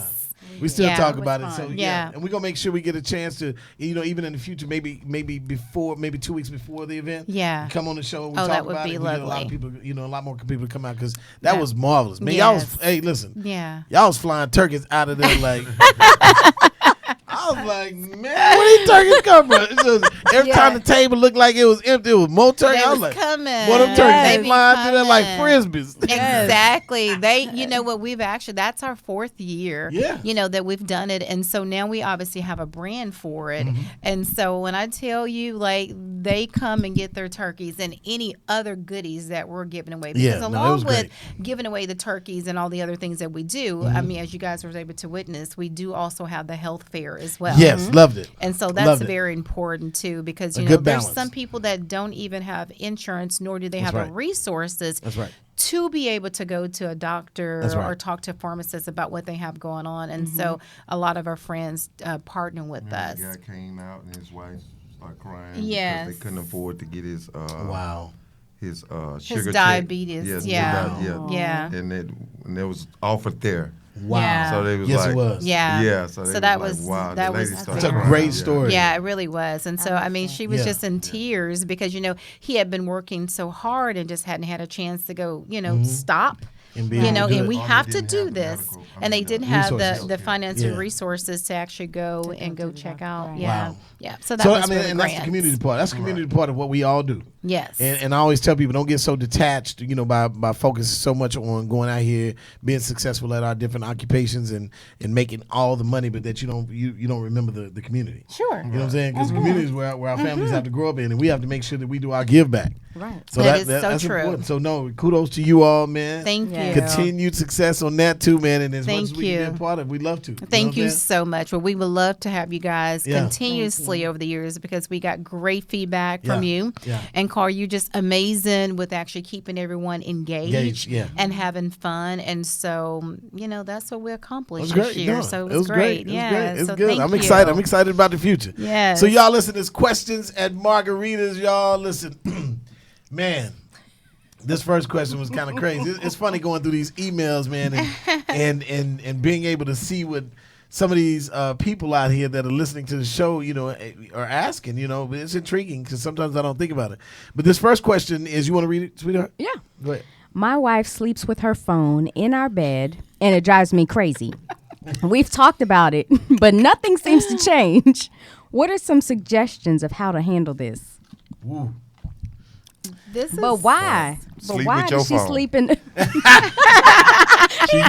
We still talk about it. So and we're gonna make sure we get a chance to, even in the future, maybe 2 weeks before the event. Yeah. Come on the show and we talk that would about be it. lovely. We get a lot of people, a lot more people to come out, because that was marvelous. Man, y'all was, hey, listen. Yeah. Y'all was flying turkeys out of there like I was like, man, where these turkeys come from? Every time the table looked like it was empty, it was more turkeys. I was like, coming. One of them turkeys they flying through there like frisbees. Exactly. That's our 4th year, Yeah. That we've done it. And so now we obviously have a brand for it. Mm-hmm. And so when I tell you, they come and get their turkeys and any other goodies that we're giving away. Because along with giving away the turkeys and all the other things that we do, I mean, as you guys were able to witness, we do also have the health fair as well. Yes, loved it. And so that's very important too, because there's some people that don't even have insurance, nor do they have the resources to be able to go to a doctor or talk to a pharmacist about what they have going on. And so a lot of our friends partner with us. The guy came out and his wife started crying because they couldn't afford to get his his sugar his diabetes. Check. Yeah. And it was offered there. Wow. Yeah. So they was it was. Yeah. Yeah. So that was wow. that was that's a great story. Yeah, it really was. And so I mean, she was just in tears because he had been working so hard and just hadn't had a chance to go, stop. And we have to do this. And they didn't have the financial resources to actually go and go check out. Yeah. Wow. Yeah. So that was really and grand. that's the community part. That's the community part of what we all do. Yes. And I always tell people, don't get so detached, by focusing so much on going out here, being successful at our different occupations and making all the money, but that you don't remember the community. Sure. You know what I'm saying? Because the community is where our families have to grow up in, and we have to make sure that we do our give back. Right. So that's that's true. important. So kudos to you all, man. Thank you. Continued success on that too, man. And as much Thank as we can be a part of, we'd love to. Thank you so much. Well, we would love to have you guys continuously over the years, because we got great feedback from you. Yeah. And Carl, you're just amazing with actually keeping everyone engaged and having fun. And so, that's what we accomplished this year. No, so it was great. Yeah. It's so good. I'm excited. I'm excited about the future. Yes. So y'all listen, there's questions at margaritas, y'all. Listen, man. This first question was kind of crazy. It's funny going through these emails, man, and being able to see what some of these people out here that are listening to the show, are asking. It's intriguing because sometimes I don't think about it. But this first question is, you want to read it, sweetheart? Yeah. Go ahead. My wife sleeps with her phone in our bed, and it drives me crazy. We've talked about it, but nothing seems to change. What are some suggestions of how to handle this? Woo. But why? Sleep why with your is she phone. sleeping?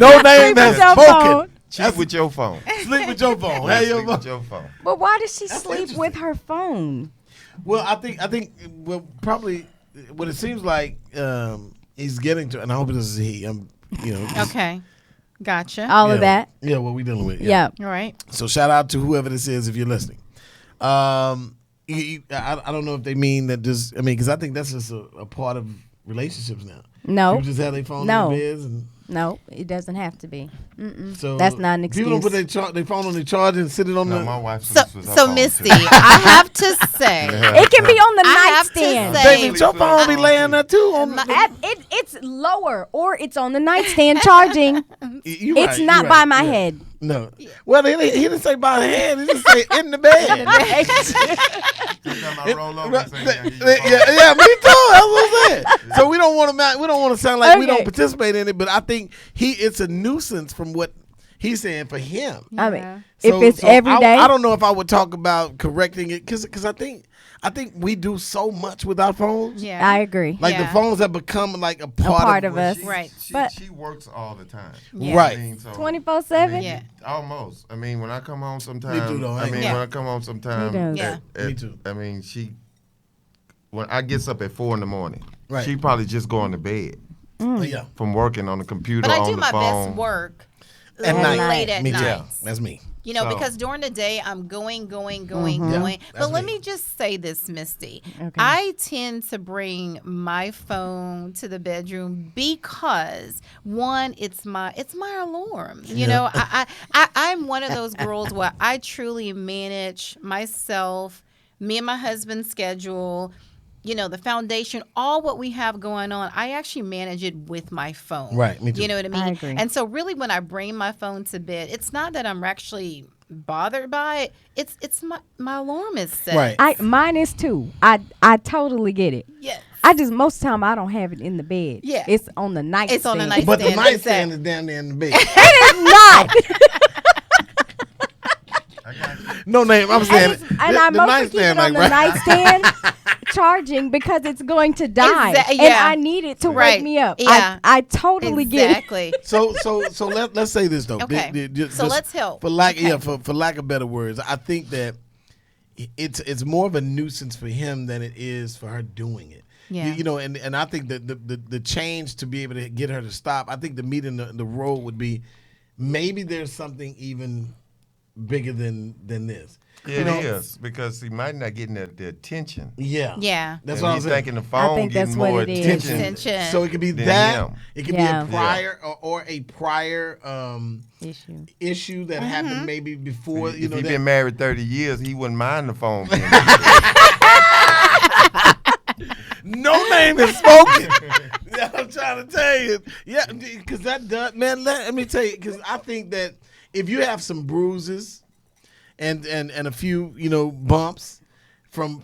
No name has your spoken. phone. Cheat with your phone. Sleep with your phone. Have your Sleep phone. with your phone. But why does she That's sleep with her phone? Well, I think probably what it seems like he's getting to, and I hope this is he. Okay. Gotcha. All of that. Yeah, what we dealing with. Yeah. All right. So shout out to whoever this is if you're listening. I don't know if they mean that because I think that's just a part of relationships now. No. People just have their phone No. in their beds and No, it doesn't have to be. so That's not an excuse. People don't put their phone on their charger and sit it on No, the my wife So, sleeps with her so phone, Misty, too. I have to say, It can be on the I have to nightstand. say- baby, your phone be laying there too. It's lower, or it's on the nightstand charging. It's not by my head. No. Well, he didn't say by the head. He just say in the bed. Every time I roll over, and say, yeah, Yeah, me too. That's what I'm saying. So we don't want to sound like we Okay. don't participate in it, but I think it's a nuisance from what he's saying for him. I mean, Yeah. if it's every day. I don't know if I would talk about correcting it because I think we do so much with our phones. yeah, I agree. Like the Yeah. phones have become like a part of what us. she- Right. But- She works all the time. Yeah. Right. I mean, so, 24/7? Yeah. Almost. I mean, when I come home sometime. Me too, though. I mean, Yeah. when I come home sometime. Me too. Yeah. Me too. I mean, when I gets up at 4 a.m, Right. she probably just going to bed Yeah. from working on the computer, But I on do the my phone. best work At night. late at Me too. night. Yeah, that's me. You know, So- because during the day I'm going. Yeah, But that's let me. me just say this, Misty. Okay. I tend to bring my phone to the bedroom because one, it's my alarm. You know, I'm one of those girls where I truly manage myself, me and my husband's schedule. You know, the foundation, all what we have going on, I actually manage it with my phone. Right, me too. You know what I mean? I agree. And so really when I bring my phone to bed, it's not that I'm actually bothered by it. It's my alarm is set. Right. Mine is too. I totally get it. Yes. I just most of the time I don't have it in the bed. Yeah. It's on the nightstand. It's on the nightstand. But the Stand, nightstand is down there in the bed. It is not. I got you. No name. I'm saying and I the mostly keep it on the right? nightstand charging because it's going to die. And yeah. I need it to wake Right. me up. Yeah. I totally get it. Exactly. So let's say this though. Okay. So let's help. For lack Okay. for lack of better words, I think that it's more of a nuisance for him than it is for her doing it. Yeah. You know, and I think that the change to be able to get her to stop, I think the meet in the road would be maybe there's something even bigger than this. It is because he might not getting the attention. Yeah. Yeah. That's And what I'm he's saying. thinking the phone think getting that's what more it is. Attention. Attention. So it could be Than that. him. It could Yeah. be a prior or a prior Issue. that happened maybe before. If You know he'd that. been married 30 years, he wouldn't mind the phone. being No name is spoken. Yeah, I'm trying to tell you. Yeah, because that does, man. Let me tell you, because I think that if you have some bruises and a few bumps from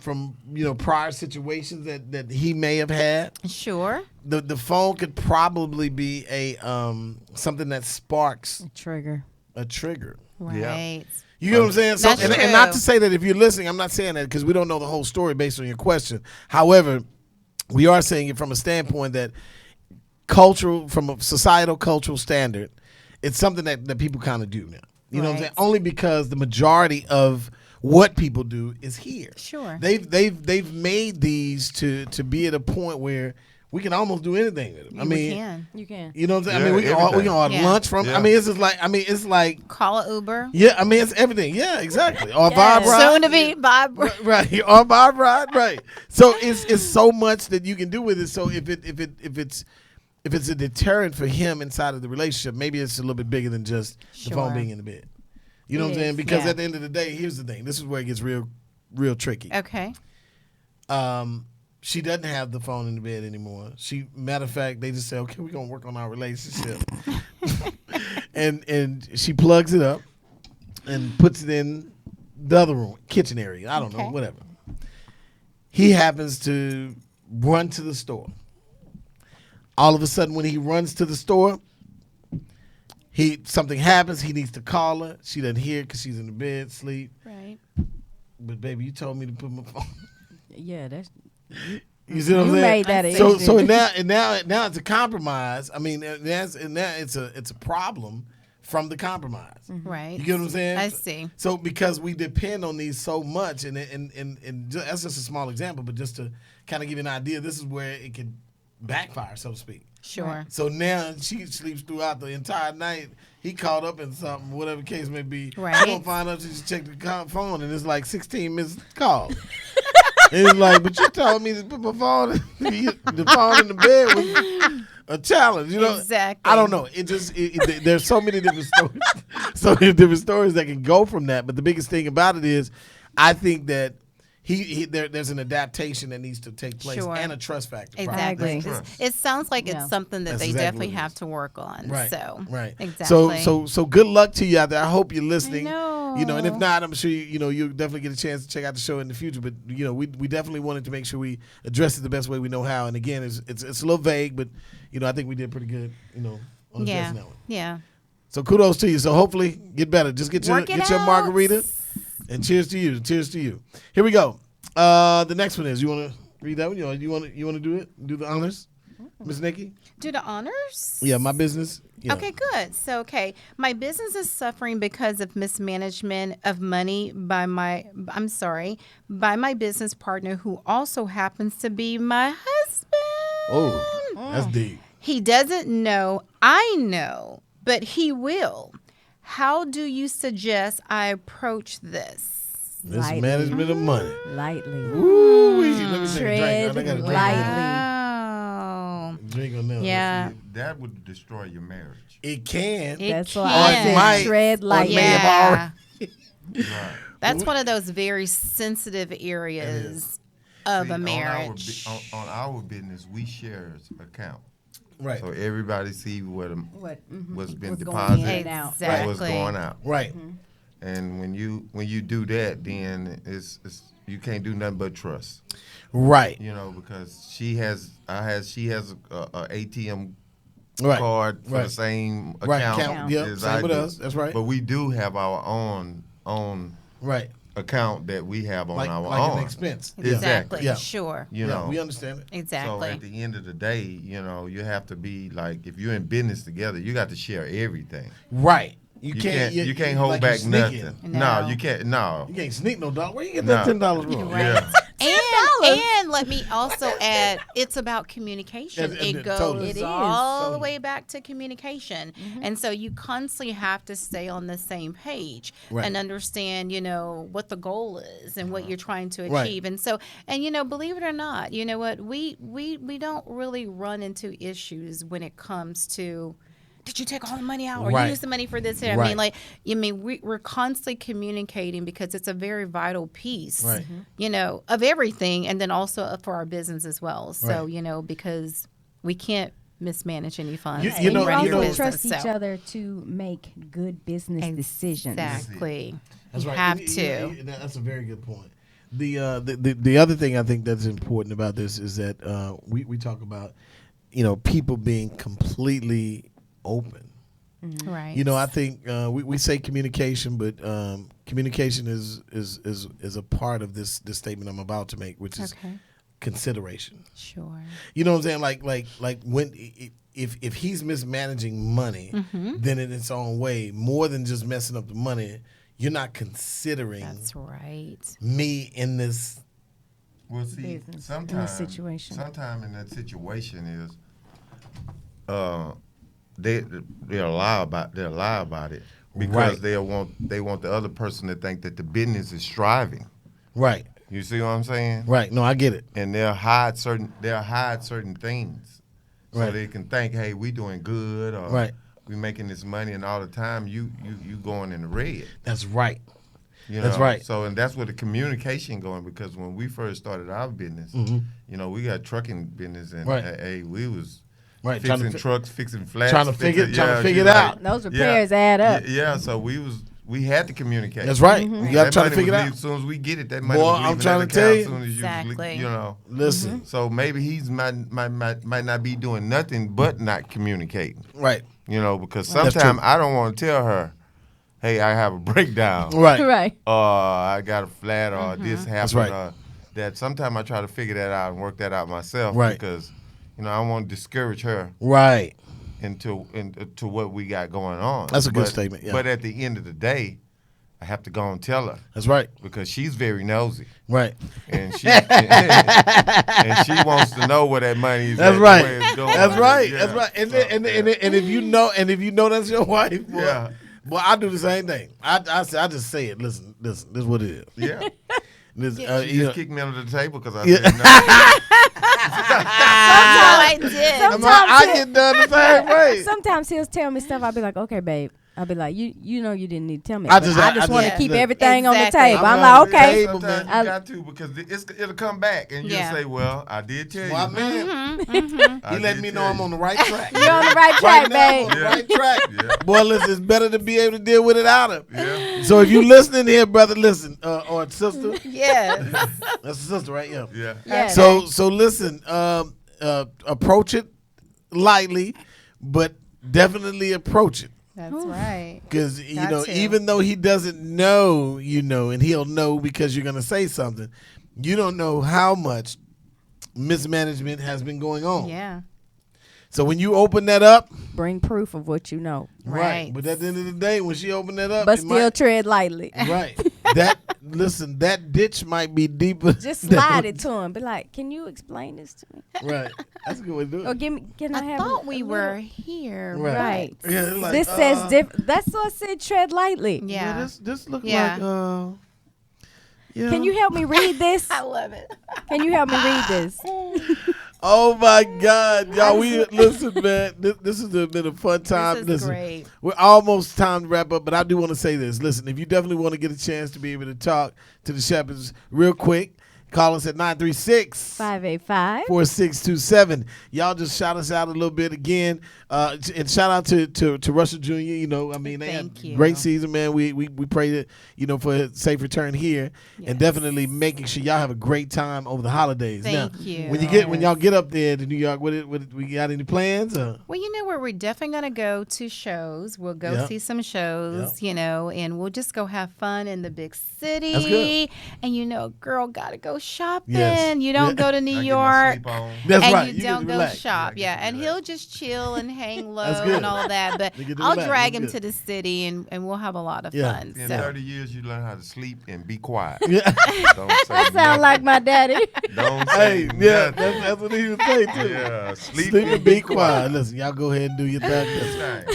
prior situations that he may have had, Sure. the phone could probably be a something that sparks Trigger. a trigger. Right. You get what I'm saying? So, That's and not true. to say that if you're listening, I'm not saying that because we don't know the whole story based on your question. However, we are saying it from a standpoint that from a societal cultural standard, it's something that people kind of do now. You know what I'm saying? Right. Only because the majority of what people do is here. Sure. They've made these to be at a point where we can almost do anything with them. I mean, we can. You can. you know what I'm saying? Yeah, I mean, we can everything. order Yeah. lunch from. Yeah. I mean, it's like. Call a Uber. Yeah, I mean, it's everything. Yeah, exactly. Or Yes. Vibe ride. Soon to be Bob. Right. Or Vibe ride. Right. So it's so much that you can do with it. So if it's a deterrent for him inside of the relationship, maybe it's a little bit bigger than just the phone Sure. being in the bed. You know It what I'm saying? is, Because yeah. at the end of the day, here's the thing. This is where it gets real tricky. Okay. She doesn't have the phone in the bed anymore. Matter of fact, they just say, okay, we're gonna work on our relationship. and she plugs it up. and puts it in the other room, kitchen area. I don't know, whatever. He happens to run to the store. All of a sudden, when he runs to the store, something happens. He needs to call her. She doesn't hear because she's in the bed, sleep. Right. But baby, you told me to put my phone. Yeah, that's. You see what I'm saying? Made that so now it's a compromise. I mean, it's a problem from the compromise. Right. You get what I'm saying? I see. So because we depend on these so much, and that's just a small example, but just to kind of give you an idea, this is where it could backfire, so to speak. Sure. Right. So now she sleeps throughout the entire night. He caught up in something, whatever the case may be. Right. She gonna find out she just checked the phone, and it's like 16 missed calls. And it's like, but you told me to put my phone, the phone in the bed was a challenge, you know. Exactly. I don't know. There's so many different stories, so many different stories that can go from that. But the biggest thing about it is, I think that there's an adaptation that needs to take place and a trust factor. Exactly. It sounds like it's something that That's they exactly definitely have to work on. Right. So right. Exactly. So good luck to you out there. I hope you're listening. I know. You know, and if not, I'm sure you'll definitely get a chance to check out the show in the future. But we definitely wanted to make sure we address it the best way we know how. And again, it's a little vague, but I think we did pretty good. On addressing that one. Yeah. So kudos to you. So hopefully get better. Just get your margarita. And cheers to you. Cheers to you. Here we go. The next one is, you want to read that one? You want to do it? Do the honors, Miss Nikki? Do the honors? Yeah, my business. Okay, good. So, my business is suffering because of mismanagement of money by my business partner, who also happens to be my husband. Oh, that's deep. He doesn't know I know, but he will. How do you suggest I approach this? Mismanagement of money. Lightly. Ooh, let me Tread take a drink. lightly. Wow. Drink on that. Yeah. That would destroy your marriage. It can. That's can. why I said might. tread lightly. Yeah. Right. That's one of those very sensitive areas of a marriage. On our business, we share an account. Right. So everybody see what's been What's deposited, going in and out. Exactly. what's going out. Right. And when you do that, then it's you can't do nothing but trust. Right. Because she has a ATM Right. card for Right. the same Right. account Yep. as Same I with do. us. That's right. But we do have our own Right. account that we have on our like own an expense. Exactly. Yeah. Sure. We understand it. Exactly. So at the end of the day, you have to be like, if you're in business together, you got to share everything. Right. You can't hold like back you're nothing. sneaking. No, you can't. No. You can't sneak no dollar. Where you get that $10 from? Yeah. And let me also add, it's about communication. It goes totally. all the way back to communication. And so you constantly have to stay on the same page and understand, what the goal is and what you're trying to achieve. And so, believe it or not, you know what, we don't really run into issues when it comes to, did you take all the money out or use the money for this? Right. We're constantly communicating because it's a very vital piece, of everything, and then also for our business as well. So, because we can't mismanage any funds. You run your also business, trust each other to make good business decisions. Exactly. That's you right. have to. That's a very good point. The other thing I think that's important about this is that we talk about, people being completely open. Right. I think we say communication, but communication is a part of this statement I'm about to make, which is consideration. Sure. You know what I'm saying? Like when if he's mismanaging money, then in its own way, more than just messing up the money, you're not considering. That's right. Me in this. Well, see, sometimes in that situation is, they'll lie about it because they want the other person to think that the business is striving. Right. You see what I'm saying? Right. No, I get it. And they'll hide certain things, so they can think, hey, we doing good, or we making this money, and all the time you going in the red. That's right. That's right. So, and that's where the communication going, because when we first started our business, we got trucking business, and hey, we was fixing trucks, fixing flats, trying to figure it out. Those repairs add up. Yeah, so we was we had to communicate. That's right. You got to try to figure it out. As soon as we get it, that money Boy, was I'm trying to tell you. as soon as Exactly. you know. Listen. So maybe he's might not be doing nothing but not communicating. Right. You know, because sometimes I don't want to tell her, hey, I have a breakdown. Right. Right. Or I got a flat or this happened. That's right. Or that sometimes I try to figure that out and work that out myself. Right. Because, you know, I don't want to discourage her. Right. Into what we got going on. That's a good statement. Yeah. But at the end of the day, I have to go and tell her. That's right. Because she's very nosy. Right. And she and she wants to know where that money is. That's at, right. Where it's going. That's right. Yeah. That's right. And if you know that's your wife, boy, Yeah. Well, I do the same thing. I just say it. Listen. This is what it is. Yeah. This, She you just kicked me under the table because I Yeah. said no. I did. I get done the same way. Sometimes he'll tell me stuff. I'll be like, okay, babe. I'll be like, you know, you didn't need to tell me. I but just- I I just want to just- keep look. everything on the Exactly. table. I'm I'm not like, okay. table, Sometimes man. you got to because it'll come back and Yeah. you'll say, well, I did tell you. My man, I he let did me know tell I'm you. on the right track. You're on the right track, now, I'm babe. on the Yeah. right track. Yeah. Boy, listen, it's better to be able to deal with it out of. Yeah. So if you listening here, brother, listen, or sister, Yes. that's a sister, right? Yeah. Yeah. Yeah. So listen, approach it lightly, but definitely approach it. That's right. Because, you Got know, to. even though he doesn't know, you know, and he'll know because you're going to say something, you don't know how much mismanagement has been going on. Yeah. So when you open that up, Bring proof of what you know, Right. But at the end of the day, when she opened that up, but it still tread lightly. right. Listen, that ditch might be deeper. Just slide it to him. Be like, can you explain this to me? Right. That's a good way to do Or it. can I I have thought a we little- were here. Right. Right. Yeah, it's like, This says different. That's what I said, tread lightly. Yeah. This look Yeah. like, yeah. Can you help me read this? I love it. Can you help me read this? Oh my God, y'all! We listen, man. This has been a fun time. This is Listen, great. we're almost time to wrap up, but I do want to say this. Listen, if you definitely want to get a chance to be able to talk to the Shepards real quick, call us at 936-585-4627. Y'all just shout us out a little bit again, and shout out to Russell Jr. You know, I mean, they had Thank you. great season, man. We pray that, you know, for a safe return here, and definitely making sure y'all have a great time over the holidays. Thank now, you. when y'all get up there to New York, what we got any plans? Or? Well, you know where we're definitely going to go to shows. We'll go Yeah. see some shows, you know, and we'll just go have fun in the big city. That's good. And, you know, girl, got to go shopping. Yes. You don't Yeah. go to New I get my York. sleep on. That's and right. you get don't to go relax. shop, Yeah, I get to and relax. he'll just chill and hang That's low good. and all that. But You get to I'll relax. drag That's him good. to the city, and we'll have a lot of Yeah. fun. In So 30 years, you learn how to sleep and be quiet. Yeah. Don't say That sound like my daddy. Don't say Hey, yeah, nothing. that's what he would say too. Yeah, sleep and be quiet. Listen, y'all go ahead and do your thing. That's Right.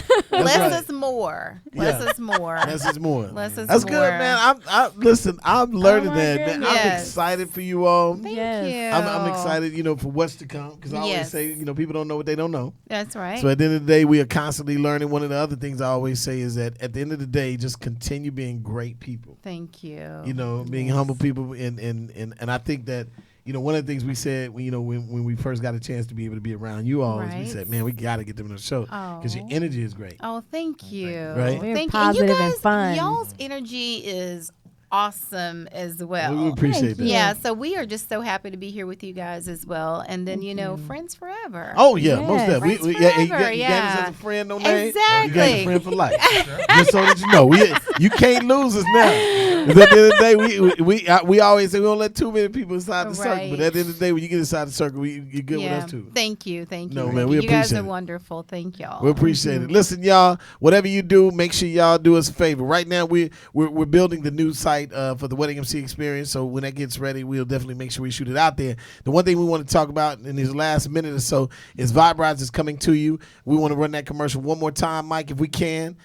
less right. is more. Yeah. Less is more. Less is more. Less is That's more. good, man. Listen, I'm learning my that, man. I'm goodness. excited for you all. Thank Yes. you. I'm excited, you know, for what's to come. Because I always Yes. say, you know, people don't know what they don't know. That's right. So at the end of the day, we are constantly learning. One of the other things I always say is that at the end of the day, just continue being great people. Thank you. You know, being humble people, and I think that, you know, one of the things we said, you know, when we first got a chance to be able to be around you all, is we Right. said, man, we got to get them in the show because your Oh. energy is great. Oh, thank you. Right. Very Thank positive you. You and guys, fun. y'all's energy is awesome as well. We appreciate that. Yeah, so we are just so happy to be here with you guys as well. And then, you know, friends forever. Oh yeah, Yes. most definitely. Friends You forever, got us yeah. as a friend, no name. Exactly. You got a friend for life. Just so that you know, you can't lose us now. 'Cause at the end of the day, we always say we don't let too many people inside the circle. But Right. at the end of the day, when you get inside the circle, you're good with us too. Thank you. Thank you. No, Ricky. man, we you guys appreciate are it. wonderful. Thank y'all. We appreciate it. Listen, y'all, whatever you do, make sure y'all do us a favor. Right now, we're building the new site for the Wedding MC Experience. So when that gets ready, we'll definitely make sure we shoot it out there. The one thing we want to talk about in this last minute or so is Vibrides is coming to you. We want to run that commercial one more time, Mike, if we can.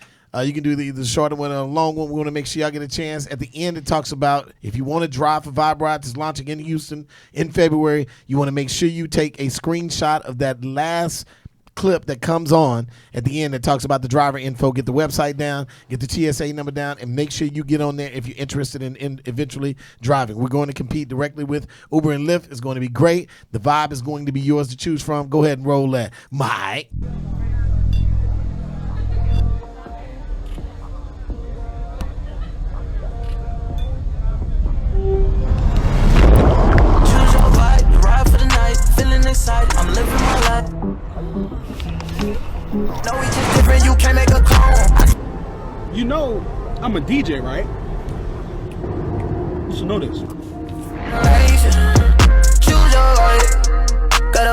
You can do the shorter one or the long one. We want to make sure y'all get a chance. At the end, it talks about if you want to drive for Vibrides, it's launching in Houston in February. You want to make sure you take a screenshot of that last clip that comes on at the end that talks about the driver info. Get the website down, get the TSA number down, and make sure you get on there if you're interested in eventually driving. We're going to compete directly with Uber and Lyft. It's going to be great. The vibe is going to be yours to choose from. Go ahead and roll that, Mike. You know I'm a DJ, right? You should know this. Choose your right. Got a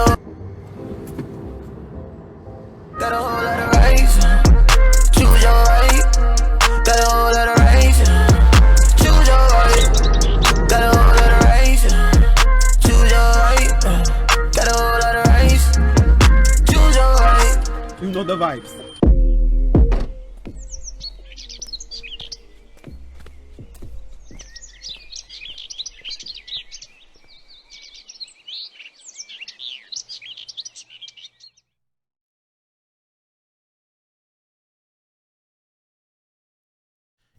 whole lot of rights. Choose your right. Got a whole lot of rights. Choose your right. Got a whole lot of rights. Choose your right. Got a whole lot of rights. Choose your right. You know the vibes.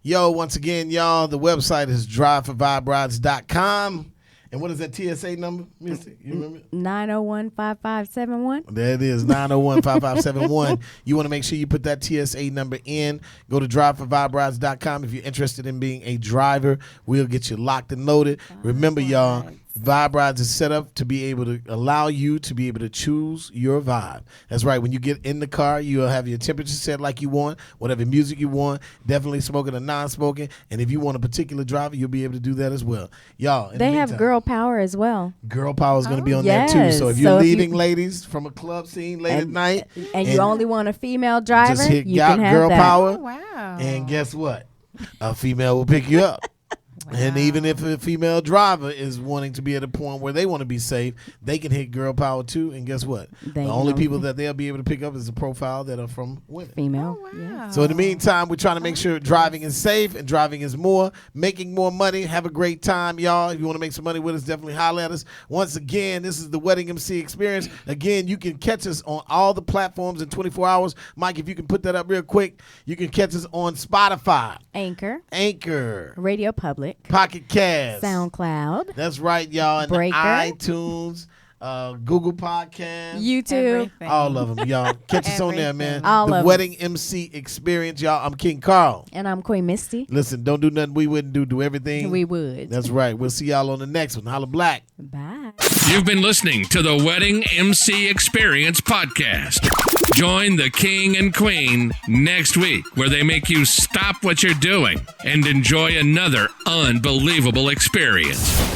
Yo, once again, y'all, the website is driveforviberides.com. And what is that TSA number, Misty? You remember? 901-5571. There it is, 901-5571. You want to make sure you put that TSA number in. Go to driveforviberides.com. If you're interested in being a driver, we'll get you locked and loaded. Remember, y'all, Vibe Rides is set up to be able to allow you to be able to choose your vibe. That's right. When you get in the car, you'll have your temperature set like you want, whatever music you want, definitely smoking or non-smoking. And if you want a particular driver, you'll be able to do that as well. Y'all, they have Girl Power as well. Girl Power is going to be on there too. So if you're leaving ladies from a club scene late at night. And you only want a female driver, just hit you can have Girl that. Power. Oh, wow. And guess what? A female will pick you up. Wow. And even if a female driver is wanting to be at a point where they want to be safe, they can hit Girl Power too. And guess what? The only people that they'll be able to pick up is a profile that are from women. Female. Oh, wow. So in the meantime, we're trying to make sure driving is safe and driving is more, making more money. Have a great time, y'all. If you want to make some money with us, definitely holler at us. Once again, this is the Wedding MC Experience. Again, you can catch us on all the platforms in 24 hours. Mike, if you can put that up real quick, you can catch us on Spotify, Anchor, Radio Public, Pocket Cast, SoundCloud. That's right, y'all. And Breaker, iTunes, Google Podcasts, YouTube, everything. all of them, y'all. Catch us on there, man. All the of Wedding MC Experience, y'all. I'm King Carl. And I'm Queen Misty. Listen, don't do nothing we wouldn't do. Do everything we would. That's right. We'll see y'all on the next one. Holla black. Bye. You've been listening to the Wedding MC Experience podcast. Join the King and Queen next week, where they make you stop what you're doing and enjoy another unbelievable experience.